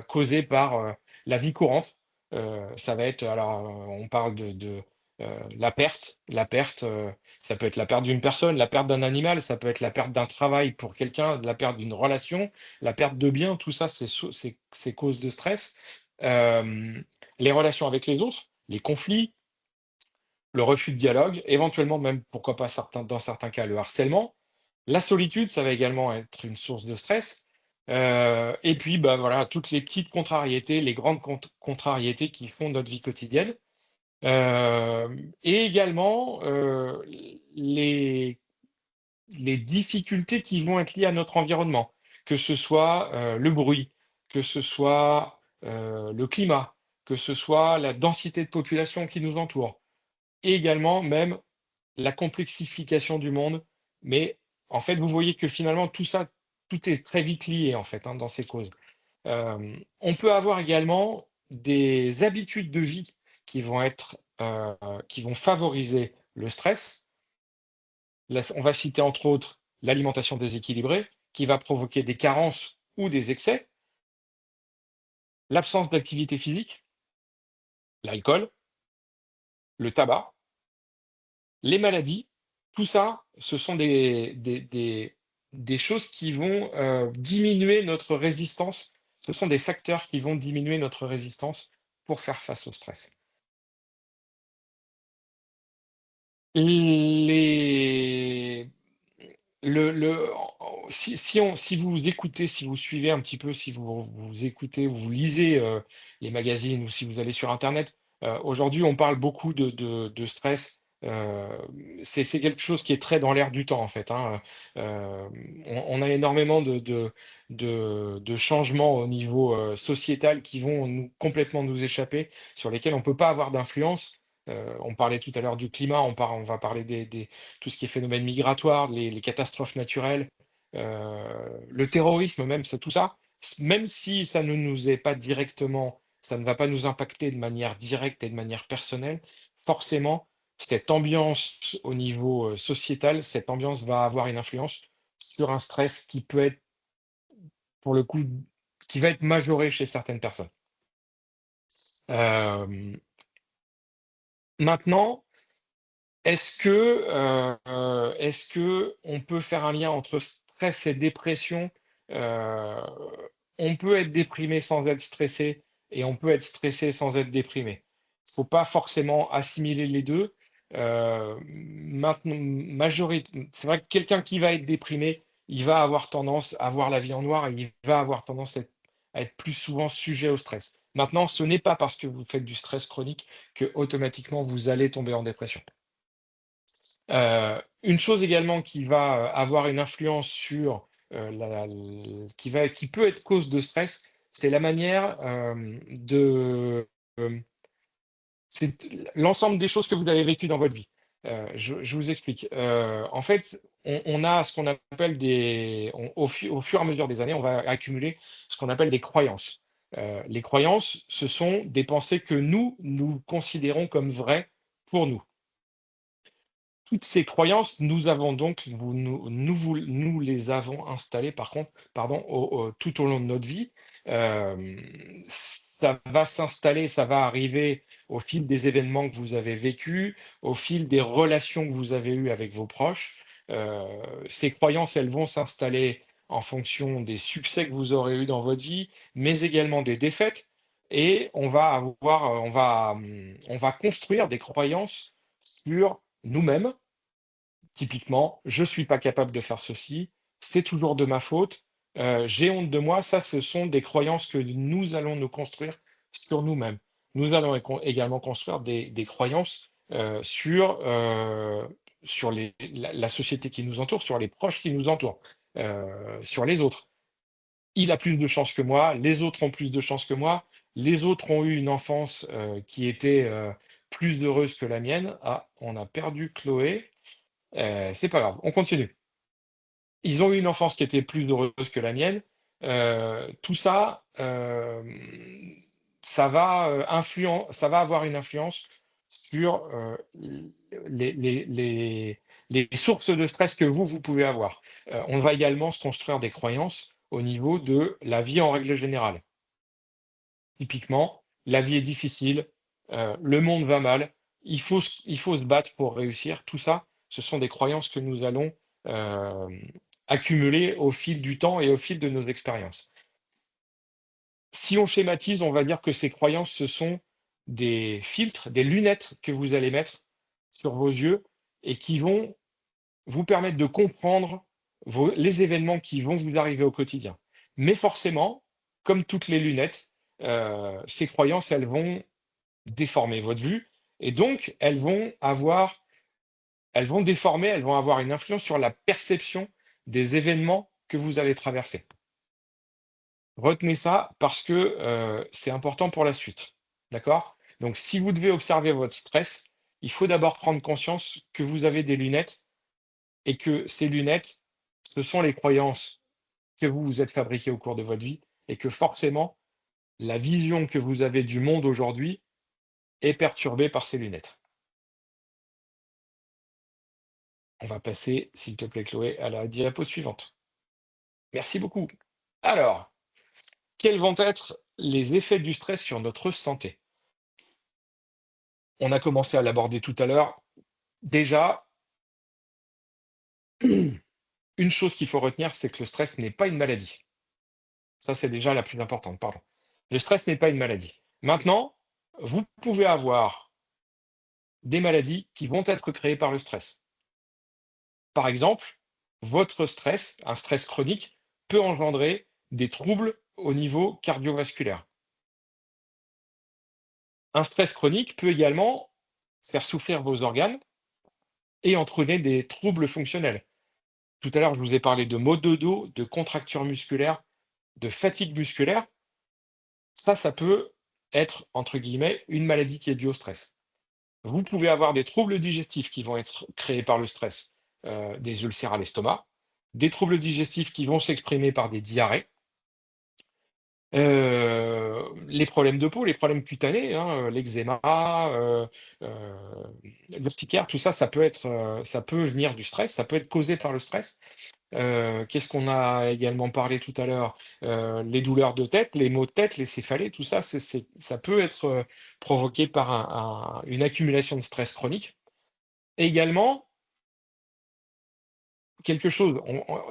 causées par la vie courante. Ça va être, alors, on parle de la perte, ça peut être la perte d'une personne, la perte d'un animal, ça peut être la perte d'un travail pour quelqu'un, la perte d'une relation, la perte de biens, tout ça, c'est cause de stress. Euh, les relations avec les autres, les conflits, le refus de dialogue, éventuellement même, pourquoi pas dans certains cas, le harcèlement. La solitude, ça va également être une source de stress. Et puis, bah, voilà, toutes les petites contrariétés, les grandes contrariétés qui font notre vie quotidienne. Et également les difficultés qui vont être liées à notre environnement, que ce soit le bruit, que ce soit le climat, que ce soit la densité de population qui nous entoure, et également même la complexification du monde. Mais en fait, vous voyez que finalement, tout ça, tout est très vite lié en fait dans ces causes. On peut avoir également des habitudes de vie qui vont favoriser le stress. Là, on va citer entre autres l'alimentation déséquilibrée, qui va provoquer des carences ou des excès, l'absence d'activité physique, l'alcool, le tabac, les maladies. Tout ça, ce sont des choses qui vont diminuer notre résistance. Ce sont des facteurs qui vont diminuer notre résistance pour faire face au stress. Les si vous écoutez, si vous suivez un petit peu, si vous écoutez, vous lisez, les magazines ou si vous allez sur internet, aujourd'hui on parle beaucoup de stress, c'est quelque chose qui est très dans l'air du temps en fait, hein, on a énormément de changements au niveau, sociétal qui vont complètement nous échapper, sur lesquels on ne peut pas avoir d'influence. On parlait tout à l'heure du climat, on va parler des tout ce qui est phénomène migratoire, les catastrophes naturelles, le terrorisme même, c'est tout ça. Même si ça ne nous est pas directement, ça ne va pas nous impacter de manière directe et de manière personnelle, forcément, cette ambiance au niveau sociétal, cette ambiance va avoir une influence sur un stress qui peut être, pour le coup, qui va être majoré chez certaines personnes. Euh, Maintenant, est-ce que on peut faire un lien entre stress et dépression? Heu, on peut être déprimé sans être stressé et on peut être stressé sans être déprimé. Il faut pas forcément assimiler les 2. Maintenant c'est vrai que quelqu'un qui va être déprimé, il va avoir tendance à voir la vie en noir et il va avoir tendance à être plus souvent sujet au stress. Maintenant, ce n'est pas parce que vous faites du stress chronique que automatiquement vous allez tomber en dépression. Une chose également qui va, avoir une influence sur, qui peut être cause de stress, c'est la manière, hem, c'est l'ensemble des choses que vous avez vécues dans votre vie. Je vous explique. En fait, on a ce qu'on appelle au fur et à mesure des années, on va accumuler ce qu'on appelle des croyances. Les croyances, ce sont des pensées que nous considérons comme vraies pour nous. Toutes ces croyances, nous avons donc nous les avons installées par contre, pardon, tout au long de notre vie. ça va s'installer, ça va arriver au fil des événements que vous avez vécus, au fil des relations que vous avez eues avec vos proches. Heu, Ces croyances, elles vont s'installer en fonction des succès que vous aurez eus dans votre vie, mais également des défaites et on va construire des croyances sur nous-mêmes. Typiquement: «Je suis pas capable de faire ceci, c'est toujours de ma faute, j'ai honte de moi». Ça, ce sont des croyances que nous allons nous construire sur nous-mêmes. Nous allons également construire des croyances, sur la société qui nous entoure, sur les proches qui nous entourent, sur les autres. Il a plus de chance que moi, les autres ont plus de chance que moi, les autres ont eu une enfance, qui était, plus heureuse que la mienne. Ah, on a perdu Chloé. C'est pas grave, on continue. Ils ont eu une enfance qui était plus heureuse que la mienne. Tout ça, ça va avoir une influence sur, les sources de stress que vous pouvez avoir. On va également se construire des croyances au niveau de la vie en règle générale. Typiquement, la vie est difficile, le monde va mal, il faut se battre pour réussir. Tout ça, ce sont des croyances que nous allons, accumuler au fil du temps et au fil de nos expériences. Si on schématise, on va dire que ces croyances, ce sont des filtres, des lunettes que vous allez mettre sur vos yeux et qui vont vous permettre de comprendre les événements qui vont vous arriver au quotidien. Mais forcément, comme toutes les lunettes, ces croyances, elles vont déformer votre vue et donc elles vont déformer, elles vont avoir une influence sur la perception des événements que vous allez traverser. Retenez ça parce que, c'est important pour la suite. D'accord? Donc si vous devez observer votre stress, il faut d'abord prendre conscience que vous avez des lunettes et que ces lunettes, ce sont les croyances que vous vous êtes fabriquées au cours de votre vie et que forcément, la vision que vous avez du monde aujourd'hui est perturbée par ces lunettes. On va passer, s'il te plaît, Chloé, à la diapo suivante. Merci beaucoup. Alors, quels vont être les effets du stress sur notre santé? On a commencé à l'aborder tout à l'heure. Déjà, une chose qu'il faut retenir, c'est que le stress n'est pas une maladie. Ça, c'est déjà la plus importante, pardon. Le stress n'est pas une maladie. Maintenant, vous pouvez avoir des maladies qui vont être créées par le stress. Par exemple, votre stress, un stress chronique, peut engendrer des troubles au niveau cardiovasculaire. Un stress chronique peut également faire souffrir vos organes et entraîner des troubles fonctionnels. Tout à l'heure, je vous ai parlé de maux de dos, de contractures musculaires, de fatigue musculaire. Ça peut être, entre guillemets, une maladie qui est due au stress. Vous pouvez avoir des troubles digestifs qui vont être créés par le stress, des ulcères à l'estomac, des troubles digestifs qui vont s'exprimer par des diarrhées, les problèmes de peau, les problèmes cutanés, hein, l'eczéma, heu, l'urticaire, tout ça, ça peut venir du stress, ça peut être causé par le stress. Qu'est-ce qu'on a également parlé tout à l'heure? Les douleurs de tête, les maux de tête, les céphalées, tout ça, ça peut être, provoqué par une accumulation de stress chronique. Également, quelque chose,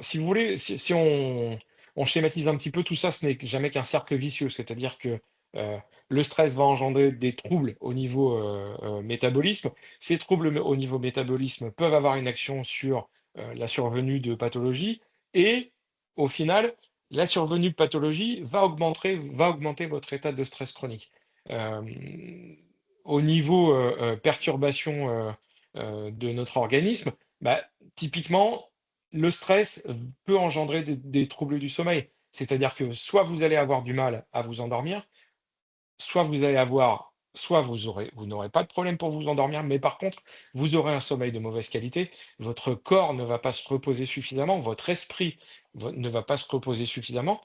si vous voulez, si on schématise un petit peu tout ça, ce n'est jamais qu'un cercle vicieux. C'est-à-dire que, le stress va engendrer des troubles au niveau, métabolisme. Ces troubles au niveau métabolisme peuvent avoir une action sur, la survenue de pathologies et au final, la survenue de pathologies va augmenter votre état de stress chronique. Hem, Au niveau, perturbation, de notre organisme, bah, typiquement, le stress peut engendrer des troubles du sommeil. C'est-à-dire que soit vous allez avoir du mal à vous endormir, soit vous n'aurez pas de problème pour vous endormir, mais par contre, vous aurez un sommeil de mauvaise qualité. Votre corps ne va pas se reposer suffisamment, votre esprit ne va pas se reposer suffisamment.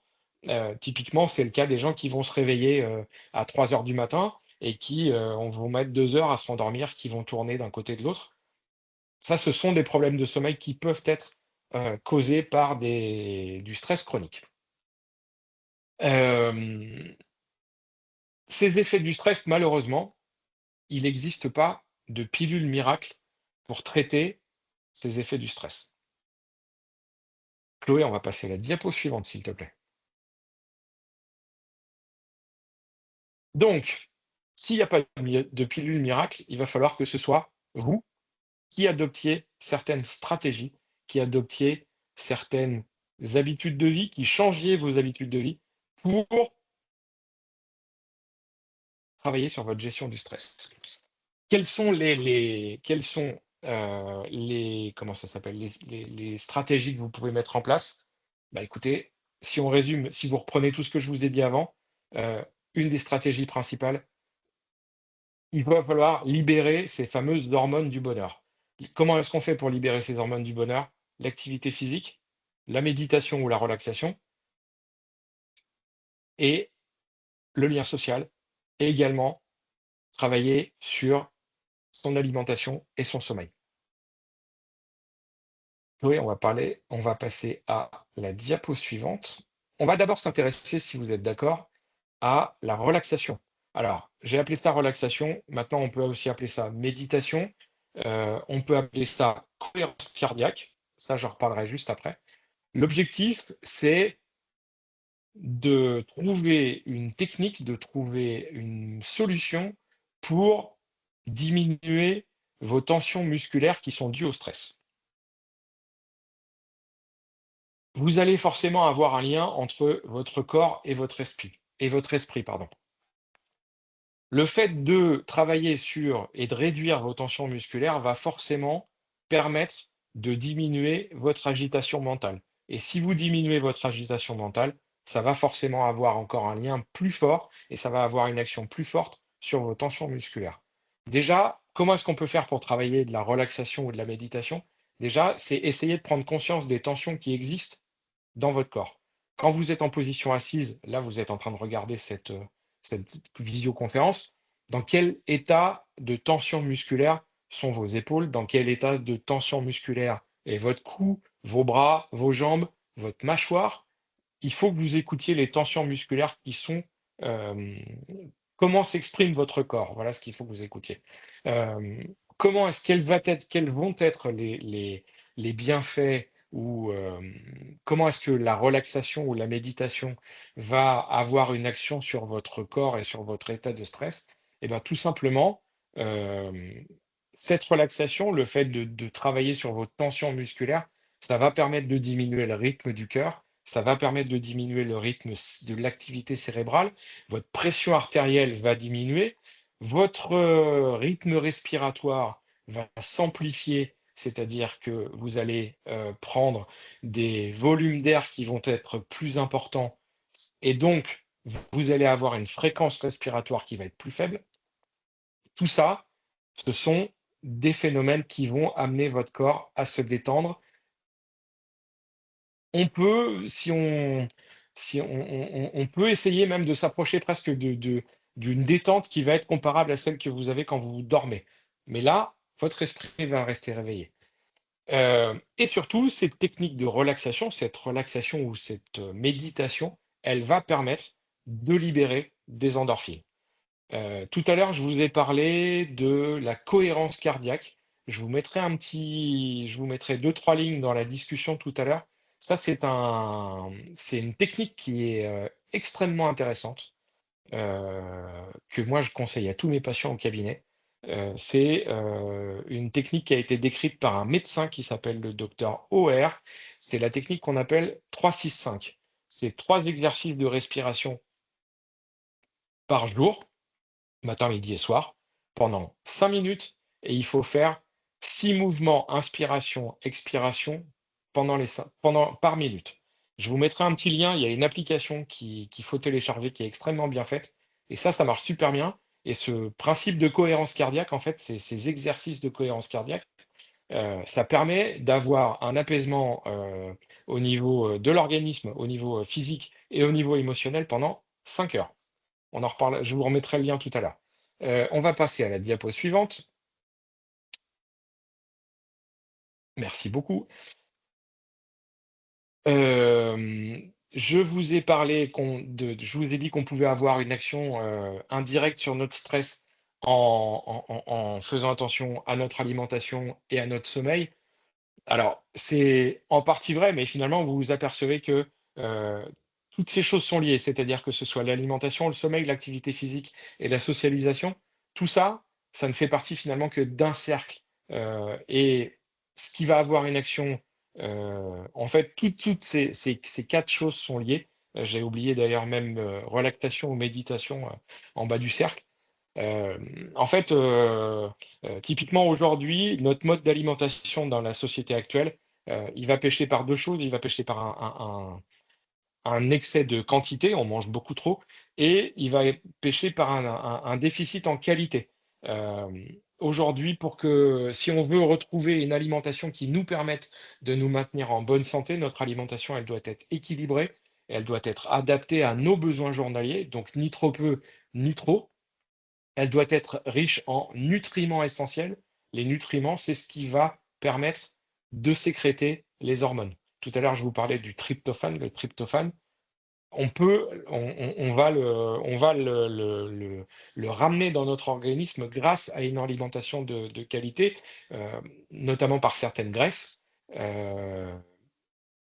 Typiquement, c'est le cas des gens qui vont se réveiller à 3 heures du matin et qui vont mettre 2 heures à se rendormir, qui vont tourner d'un côté de l'autre. Ça, ce sont des problèmes de sommeil qui peuvent être, causés par du stress chronique. Hem, ces effets du stress, malheureusement, il n'existe pas de pilule miracle pour traiter ces effets du stress. Chloé, on va passer à la diapo suivante, s'il te plaît. Donc, s'il n'y a pas de pilule miracle, il va falloir que ce soit vous qui adoptiez certaines stratégies, qui adoptiez certaines habitudes de vie, qui changiez vos habitudes de vie pour travailler sur votre gestion du stress. Quelles sont les comment ça s'appelle? Les stratégies que vous pouvez mettre en place? Bah, écoutez, si on résume, si vous reprenez tout ce que je vous ai dit avant, heu, une des stratégies principales, il va falloir libérer ces fameuses hormones du bonheur. Comment est-ce qu'on fait pour libérer ces hormones du bonheur? L'activité physique, la méditation ou la relaxation et le lien social et également travailler sur son alimentation et son sommeil. Oui, on va passer à la diapo suivante. On va d'abord s'intéresser, si vous êtes d'accord, à la relaxation. Alors, j'ai appelé ça relaxation, maintenant on peut aussi appeler ça méditation, on peut appeler ça cohérence cardiaque, ça j'en reparlerai juste après. L'objectif, c'est de trouver une technique, de trouver une solution pour diminuer vos tensions musculaires qui sont dues au stress. Vous allez forcément avoir un lien entre votre corps et votre esprit, pardon. Le fait de travailler sur et de réduire vos tensions musculaires va forcément permettre de diminuer votre agitation mentale. Et si vous diminuez votre agitation mentale, ça va forcément avoir encore un lien plus fort et ça va avoir une action plus forte sur vos tensions musculaires. Déjà, comment est-ce qu'on peut faire pour travailler de la relaxation ou de la méditation? Déjà, c'est essayer de prendre conscience des tensions qui existent dans votre corps. Quand vous êtes en position assise, là, vous êtes en train de regarder cette visioconférence. Dans quel état de tension musculaire sont vos épaules? Dans quel état de tension musculaire est votre cou, vos bras, vos jambes, votre mâchoire? Il faut que vous écoutiez les tensions musculaires qui sont, hem, comment s'exprime votre corps? Voilà ce qu'il faut que vous écoutiez. Comment est-ce quels vont être les bienfaits ou, comment est-ce que la relaxation ou la méditation va avoir une action sur votre corps et sur votre état de stress? Et ben, tout simplement, hem, cette relaxation, le fait de travailler sur vos tensions musculaires, ça va permettre de diminuer le rythme du cœur, ça va permettre de diminuer le rythme de l'activité cérébrale, votre pression artérielle va diminuer, votre rythme respiratoire va s'amplifier, c'est-à-dire que vous allez prendre des volumes d'air qui vont être plus importants et donc vous allez avoir une fréquence respiratoire qui va être plus faible. Tout ça, ce sont des phénomènes qui vont amener votre corps à se détendre. On peut, si on peut essayer même de s'approcher presque d'une détente qui va être comparable à celle que vous avez quand vous dormez. Mais là, votre esprit va rester réveillé. Et surtout, cette technique de relaxation, cette relaxation ou cette, méditation, elle va permettre de libérer des endorphines. Tout à l'heure, je vous ai parlé de la cohérence cardiaque. Je vous mettrai deux trois lignes dans la discussion tout à l'heure. Ça, c'est une technique qui est, extrêmement intéressante, que moi je conseille à tous mes patients au cabinet. C'est, une technique qui a été décrite par un médecin qui s'appelle le docteur OR. C'est la technique qu'on appelle 3-6-5. C'est 3 exercices de respiration par jour matin, midi et soir, pendant 5 minutes et il faut faire 6 mouvements inspiration, expiration par minute. Je vous mettrai un petit lien, il y a une application qu'il faut télécharger qui est extrêmement bien faite et ça marche super bien et ce principe de cohérence cardiaque, en fait, ces exercices de cohérence cardiaque, ça permet d'avoir un apaisement, au niveau, de l'organisme, au niveau, physique et au niveau émotionnel pendant 5 heures. On en reparle, je vous remettrai le lien tout à l'heure. On va passer à la diapo suivante. Merci beaucoup. Hem, Je vous ai parlé je vous ai dit qu'on pouvait avoir une action indirecte sur notre stress en faisant attention à notre alimentation et à notre sommeil. Alors, c'est en partie vrai, mais finalement, vous vous apercevez que euh, toutes ces choses sont liées, c'est-à-dire que ce soit l'alimentation, le sommeil, l'activité physique et la socialisation, tout ça, ça ne fait partie finalement que d'un cercle. Et ce qui va avoir une action, en fait, toutes ces quatre choses sont liées. J'ai oublié d'ailleurs même relaxation ou méditation en bas du cercle. En fait, typiquement aujourd'hui, notre mode d'alimentation dans la société actuelle, il va pêcher par 2 choses. Il va pêcher par un excès de quantité, on mange beaucoup trop, et il va pêcher par un déficit en qualité. Aujourd'hui, pour que si on veut retrouver une alimentation qui nous permette de nous maintenir en bonne santé, notre alimentation, elle doit être équilibrée, elle doit être adaptée à nos besoins journaliers, donc ni trop peu, ni trop. Elle doit être riche en nutriments essentiels. Les nutriments, c'est ce qui va permettre de sécréter les hormones. Tout à l'heure, je vous parlais du tryptophane. Le tryptophane, on va le ramener dans notre organisme grâce à une alimentation de qualité, euh, notamment par certaines graisses. euh,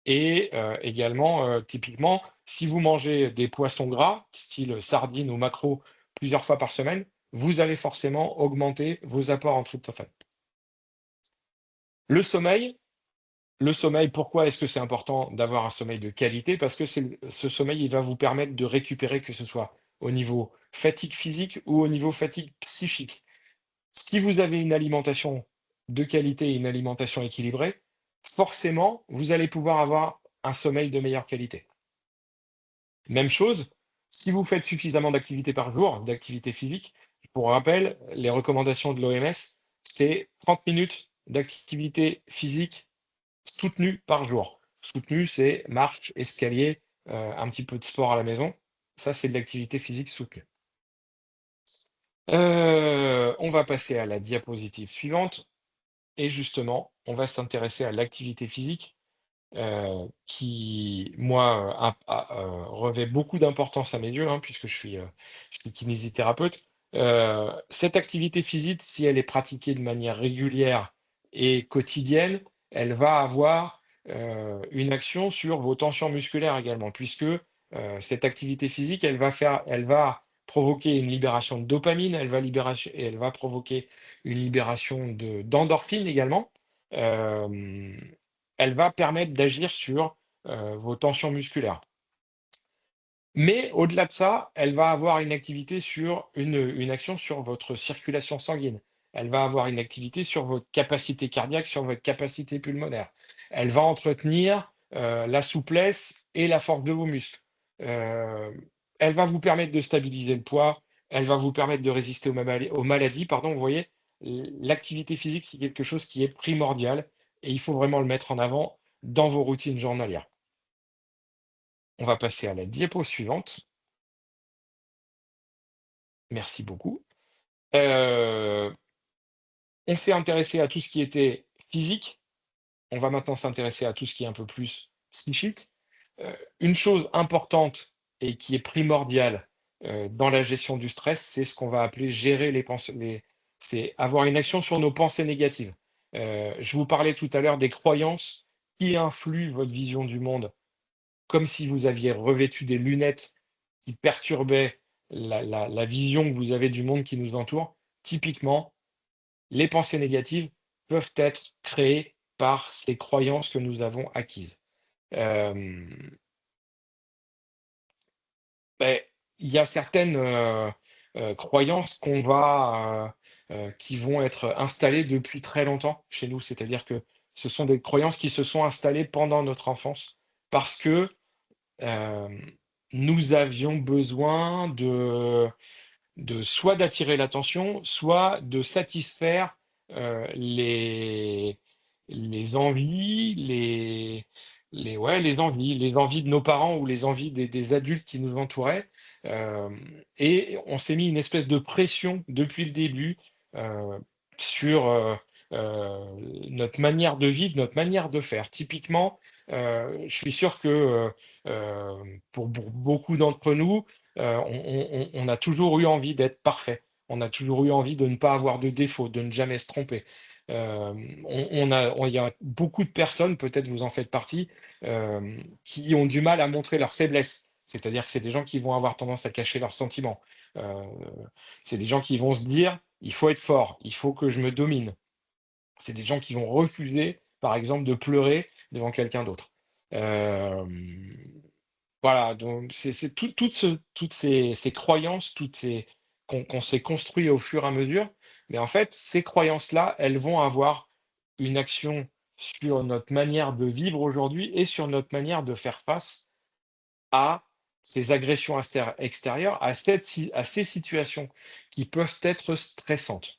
et également, typiquement, si vous mangez des poissons gras, style sardines ou maquereaux, plusieurs fois par semaine, vous allez forcément augmenter vos apports en tryptophane. Le sommeil, le sommeil, pourquoi est-ce que c'est important d'avoir un sommeil de qualité? Parce que ce sommeil, il va vous permettre de récupérer, que ce soit au niveau fatigue physique ou au niveau fatigue psychique. Si vous avez une alimentation de qualité et une alimentation équilibrée, forcément, vous allez pouvoir avoir un sommeil de meilleure qualité. Même chose, si vous faites suffisamment d'activité par jour, d'activité physique, pour rappel, les recommandations de l'OMS, c'est 30 minutes d'activité physique soutenue par jour. Soutenue, c'est marche, escalier, un petit peu de sport à la maison. Ça, c'est de l'activité physique soutenue. On va passer à la diapositive suivante et justement, on va s'intéresser à l'activité physique qui, moi, revêt beaucoup d'importance à mes yeux, hein, puisque je suis kinésithérapeute. Cette activité physique, si elle est pratiquée de manière régulière et quotidienne, elle va avoir une action sur vos tensions musculaires également, puisque cette activité physique, elle va provoquer une libération de dopamine, et elle va provoquer une libération d'endorphine également. Euh, Elle va permettre d'agir sur vos tensions musculaires. Mais au-delà de ça, elle va avoir une activité sur une action sur votre circulation sanguine. Elle va avoir une activité sur votre capacité cardiaque, sur votre capacité pulmonaire. Elle va entretenir la souplesse et la force de vos muscles. Euh, Elle va vous permettre de stabiliser le poids. Elle va vous permettre de résister aux maladies. Pardon, vous voyez, l'activité physique, c'est quelque chose qui est primordial et il faut vraiment le mettre en avant dans vos routines journalières. On va passer à la diapo suivante. Merci beaucoup. Heu, on s'est intéressé à tout ce qui était physique. On va maintenant s'intéresser à tout ce qui est un peu plus psychique. Une chose importante et qui est primordiale, dans la gestion du stress, c'est ce qu'on va appeler gérer les pensées c'est avoir une action sur nos pensées négatives. Je vous parlais tout à l'heure des croyances qui influent votre vision du monde, comme si vous aviez revêtu des lunettes qui perturbaient la vision que vous avez du monde qui nous entoure. Typiquement, les pensées négatives peuvent être créées par ces croyances que nous avons acquises. Hem, beh, il y a certaines, croyances qui vont être installées depuis très longtemps chez nous. C'est-à-dire que ce sont des croyances qui se sont installées pendant notre enfance parce que, hem, nous avions besoin soit d'attirer l'attention, soit de satisfaire, les envies, les envies de nos parents ou les envies des adultes qui nous entouraient. Et on s'est mis une espèce de pression depuis le début, sur, notre manière de vivre, notre manière de faire. Typiquement, je suis sûr que pour beaucoup d'entre nous, on a toujours eu envie d'être parfait. On a toujours eu envie de ne pas avoir de défaut, de ne jamais se tromper. Il y a beaucoup de personnes, peut-être vous en faites partie, qui ont du mal à montrer leurs faiblesses. C'est-à-dire que c'est des gens qui vont avoir tendance à cacher leurs sentiments. Euh, c'est des gens qui vont se dire, il faut être fort, il faut que je me domine. C'est des gens qui vont refuser, par exemple, de pleurer devant quelqu'un d'autre. Euh, voilà, donc toutes ces croyances, qu'on s'est construit au fur et à mesure, mais en fait, ces croyances-là, elles vont avoir une action sur notre manière de vivre aujourd'hui et sur notre manière de faire face à ces agressions extérieures, à ces situations qui peuvent être stressantes.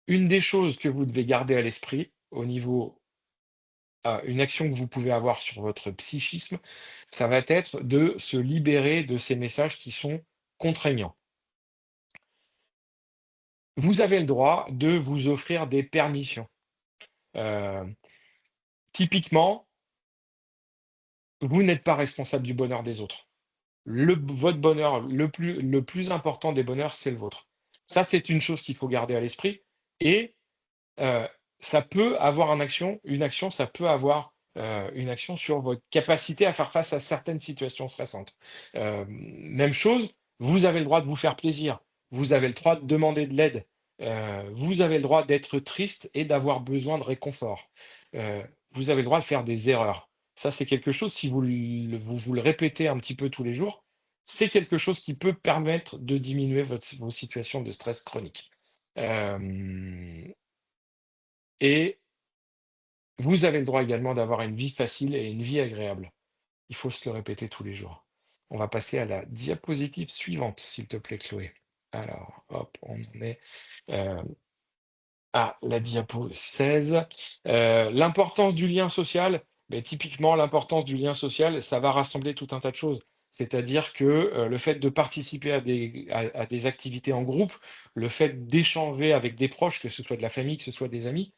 Une des choses que vous devez garder à l'esprit au niveau, une action que vous pouvez avoir sur votre psychisme, ça va être de se libérer de ces messages qui sont contraignants. Vous avez le droit de vous offrir des permissions. Heu, Typiquement, vous n'êtes pas responsable du bonheur des autres. Votre bonheur, le plus important des bonheurs, c'est le vôtre. Ça, c'est une chose qu'il faut garder à l'esprit et Heu, ça peut avoir une action, ça peut avoir, une action sur votre capacité à faire face à certaines situations stressantes. Même chose, vous avez le droit de vous faire plaisir, vous avez le droit de demander de l'aide, vous avez le droit d'être triste et d'avoir besoin de réconfort. Vous avez le droit de faire des erreurs. Ça, c'est quelque chose, si vous le répétez un petit peu tous les jours, c'est quelque chose qui peut permettre de diminuer vos situations de stress chronique. Hem et vous avez le droit également d'avoir une vie facile et une vie agréable. Il faut se le répéter tous les jours. On va passer à la diapositive suivante, s'il te plaît, Chloé. Alors, hop, on en est euh, à la diapo 16. L'importance du lien social, ben, typiquement, l'importance du lien social, ça va rassembler tout un tas de choses. C'est-à-dire que le fait de participer à des activités en groupe, le fait d'échanger avec des proches, que ce soit de la famille, que ce soit des amis,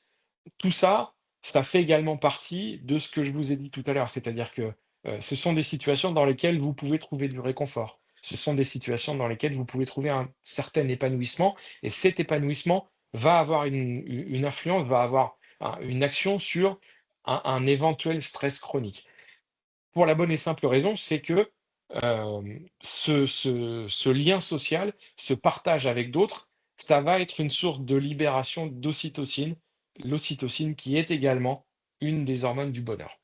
tout ça, ça fait également partie de ce que je vous ai dit tout à l'heure. C'est-à-dire que, ce sont des situations dans lesquelles vous pouvez trouver du réconfort. Ce sont des situations dans lesquelles vous pouvez trouver un certain épanouissement et cet épanouissement va avoir une influence, va avoir une action sur un éventuel stress chronique. Pour la bonne et simple raison, c'est que, ce lien social, ce partage avec d'autres, ça va être une source de libération d'ocytocine, l'ocytocine qui est également une des hormones du bonheur.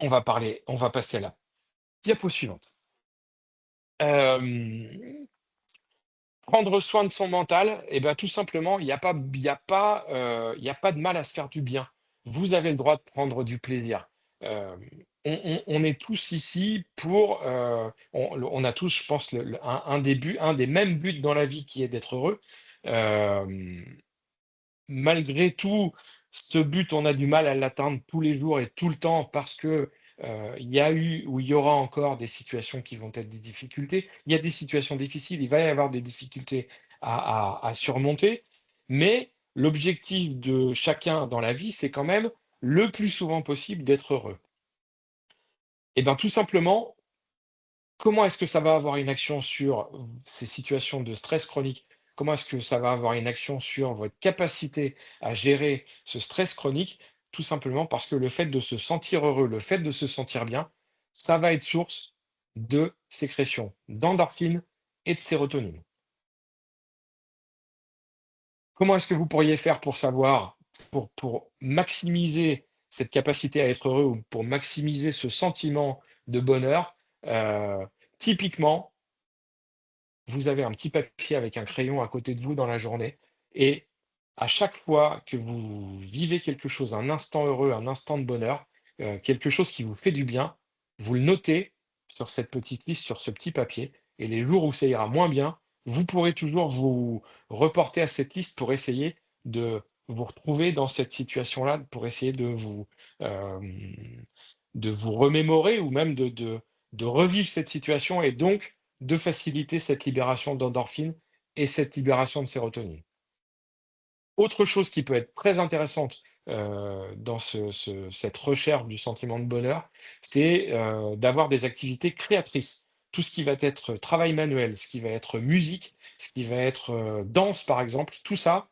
On va passer à la diapo suivante. Hem, Prendre soin de son mental et ben tout simplement, il y a pas de mal à se faire du bien. Vous avez le droit de prendre du plaisir. On est tous ici pour, on a tous, je pense, un des mêmes buts dans la vie qui est d'être heureux. Hem Malgré tout, ce but, on a du mal à l'atteindre tous les jours et tout le temps parce que, il y a eu ou il y aura encore des situations qui vont être des difficultés. Il y a des situations difficiles, il va y avoir des difficultés à surmonter, mais l'objectif de chacun dans la vie, c'est quand même, le plus souvent possible, d'être heureux. Et ben, tout simplement, comment est-ce que ça va avoir une action sur ces situations de stress chronique? Comment est-ce que ça va avoir une action sur votre capacité à gérer ce stress chronique? Tout simplement parce que le fait de se sentir heureux, le fait de se sentir bien, ça va être source de sécrétion d'endorphines et de sérotonine. Comment est-ce que vous pourriez faire pour savoir, pour maximiser cette capacité à être heureux ou pour maximiser ce sentiment de bonheur? Typiquement, vous avez un petit papier avec un crayon à côté de vous dans la journée et à chaque fois que vous vivez quelque chose, un instant heureux, un instant de bonheur, quelque chose qui vous fait du bien, vous le notez sur cette petite liste, sur ce petit papier et les jours où ça ira moins bien, vous pourrez toujours vous reporter à cette liste pour essayer de vous retrouver dans cette situation-là, pour essayer hem, de vous remémorer ou même de revivre cette situation et donc de faciliter cette libération d'endorphines et cette libération de sérotonine. Autre chose qui peut être très intéressante dans cette recherche du sentiment de bonheur, c'est d'avoir des activités créatrices. Tout ce qui va être travail manuel, ce qui va être musique, ce qui va être danse par exemple, tout ça,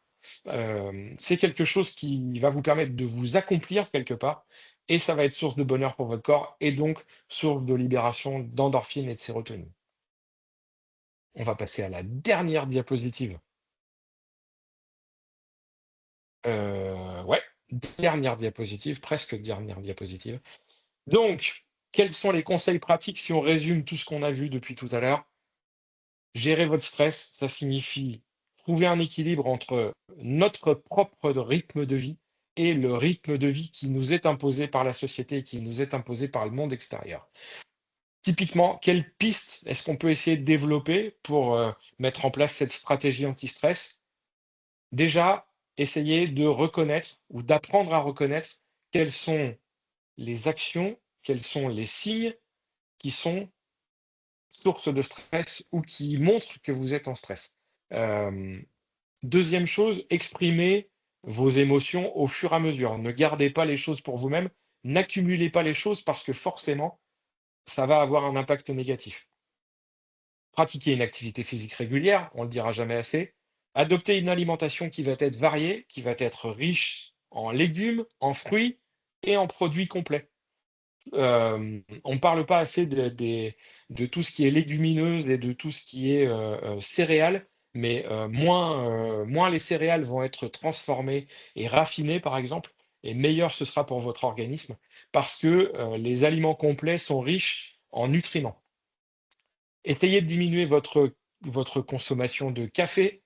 c'est quelque chose qui va vous permettre de vous accomplir quelque part et ça va être source de bonheur pour votre corps et donc source de libération d'endorphines et de sérotonine. On va passer à la dernière diapositive. Ouais, dernière diapositive, presque dernière diapositive. Donc, quels sont les conseils pratiques si on résume tout ce qu'on a vu depuis tout à l'heure? Gérer votre stress, ça signifie trouver un équilibre entre notre propre rythme de vie et le rythme de vie qui nous est imposé par la société et qui nous est imposé par le monde extérieur. Typiquement, quelles pistes est-ce qu'on peut essayer de développer pour mettre en place cette stratégie anti-stress? Déjà, essayer de reconnaître ou d'apprendre à reconnaître quelles sont les actions, quels sont les signes qui sont source de stress ou qui montrent que vous êtes en stress. Hem, 2e chose, exprimez vos émotions au fur et à mesure. Ne gardez pas les choses pour vous-même, n'accumulez pas les choses parce que forcément, ça va avoir un impact négatif. Pratiquez une activité physique régulière, on ne le dira jamais assez. Adoptez une alimentation qui va être variée, qui va être riche en légumes, en fruits et en produits complets. On ne parle pas assez de tout ce qui est légumineuse et de tout ce qui est céréales, mais moins les céréales vont être transformées et raffinées, par exemple, et meilleur ce sera pour votre organisme, parce que les aliments complets sont riches en nutriments. Essayez de diminuer votre consommation de café,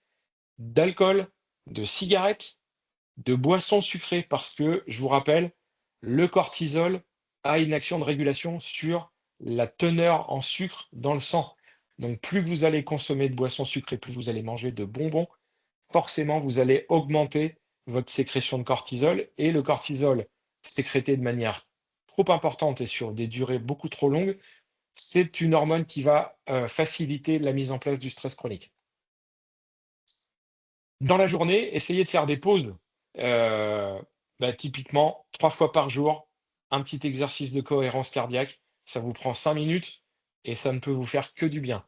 d'alcool, de cigarettes, de boissons sucrées parce que, je vous rappelle, le cortisol a une action de régulation sur la teneur en sucre dans le sang. Donc plus vous allez consommer de boissons sucrées, plus vous allez manger de bonbons, forcément vous allez augmenter votre sécrétion de cortisol et le cortisol sécrété de manière trop importante et sur des durées beaucoup trop longues, c'est une hormone qui va faciliter la mise en place du stress chronique. Dans la journée, essayez de faire des pauses. Heu, typiquement 3 fois par jour, un petit exercice de cohérence cardiaque. Ça vous prend 5 minutes et ça ne peut vous faire que du bien.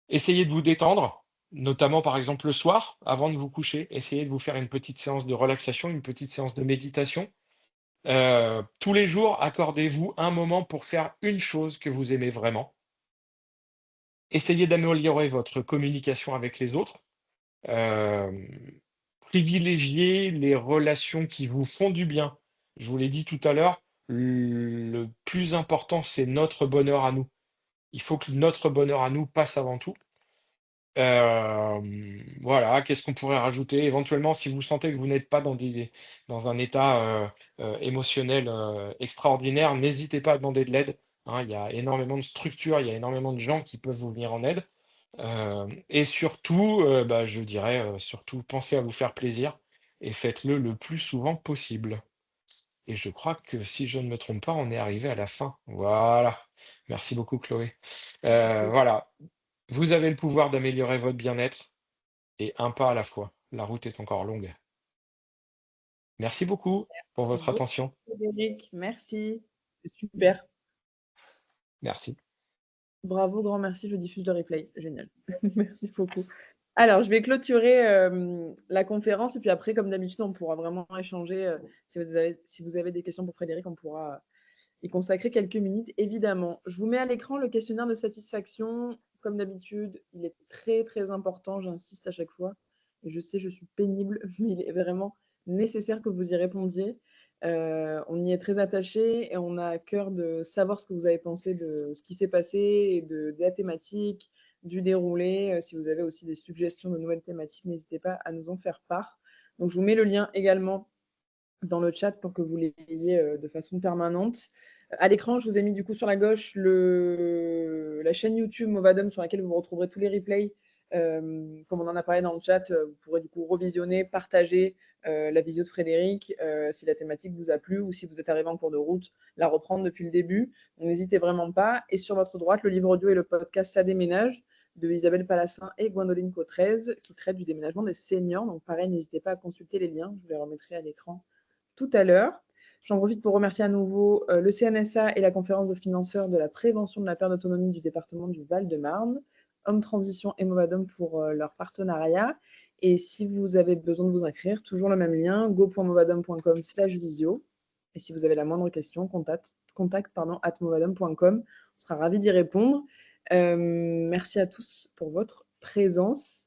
Essayez de vous détendre, notamment par exemple le soir, avant de vous coucher. Essayez de vous faire une petite séance de relaxation, une petite séance de méditation. Tous les jours, accordez-vous un moment pour faire une chose que vous aimez vraiment. Essayez d'améliorer votre communication avec les autres. Hem, Privilégiez les relations qui vous font du bien. Je vous l'ai dit tout à l'heure, le plus important, c'est notre bonheur à nous. Il faut que notre bonheur à nous passe avant tout. Voilà, qu'est-ce qu'on pourrait rajouter? Éventuellement, si vous sentez que vous n'êtes pas dans un état, émotionnel, extraordinaire, n'hésitez pas à demander de l'aide, hein. Il y a énormément de structures, il y a énormément de gens qui peuvent vous venir en aide. Et surtout, je dirais, surtout pensez à vous faire plaisir et faites-le le plus souvent possible. Et je crois que si je ne me trompe pas, on est arrivé à la fin. Voilà. Merci beaucoup Chloé. Voilà, vous avez le pouvoir d'améliorer votre bien-être et un pas à la fois. La route est encore longue. Merci beaucoup pour votre Beaucoup, attention. Frédéric, merci. C'est super. Merci. Bravo, grand merci, je diffuse le replay. Génial. Merci beaucoup. Alors, je vais clôturer, la conférence et puis après, comme d'habitude, on pourra vraiment échanger, si vous avez des questions pour Frédéric, on pourra y consacrer quelques minutes, évidemment. Je vous mets à l'écran le questionnaire de satisfaction. Comme d'habitude, il est très, très important, j'insiste à chaque fois et je sais, je suis pénible, mais il est vraiment nécessaire que vous y répondiez. On y est très attaché et on a à cœur de savoir ce que vous avez pensé de ce qui s'est passé et de la thématique, du déroulé. Si vous avez aussi des suggestions de nouvelles thématiques, n'hésitez pas à nous en faire part. Donc je vous mets le lien également dans le chat pour que vous l'ayez de façon permanente. À l'écran, je vous ai mis du coup sur la gauche la chaîne YouTube Movadom sur laquelle vous retrouverez tous les replays. Comme on en a parlé dans le chat, vous pourrez du coup revisionner, partager la visio de Frédéric si la thématique vous a plu ou si vous êtes arrivé en cours de route, la reprendre depuis le début. Donc n'hésitez vraiment pas. Et sur votre droite, le livre audio et le podcast Ça déménage. de Isabelle Palassin et Gwendoline Cotrez, qui traite du déménagement des seniors. Donc pareil, n'hésitez pas à consulter les liens, je vous les remettrai à l'écran tout à l'heure. J'en profite pour remercier à nouveau le CNSA et la conférence de financeurs de la prévention de la perte d'autonomie du département du Val-de-Marne, Homme Transition et Movadom pour leur partenariat. Et si vous avez besoin de vous inscrire, toujours le même lien, go.movadom.com/visio. Et si vous avez la moindre question, contact@movadom.com. On sera ravis d'y répondre. Merci à tous pour votre présence.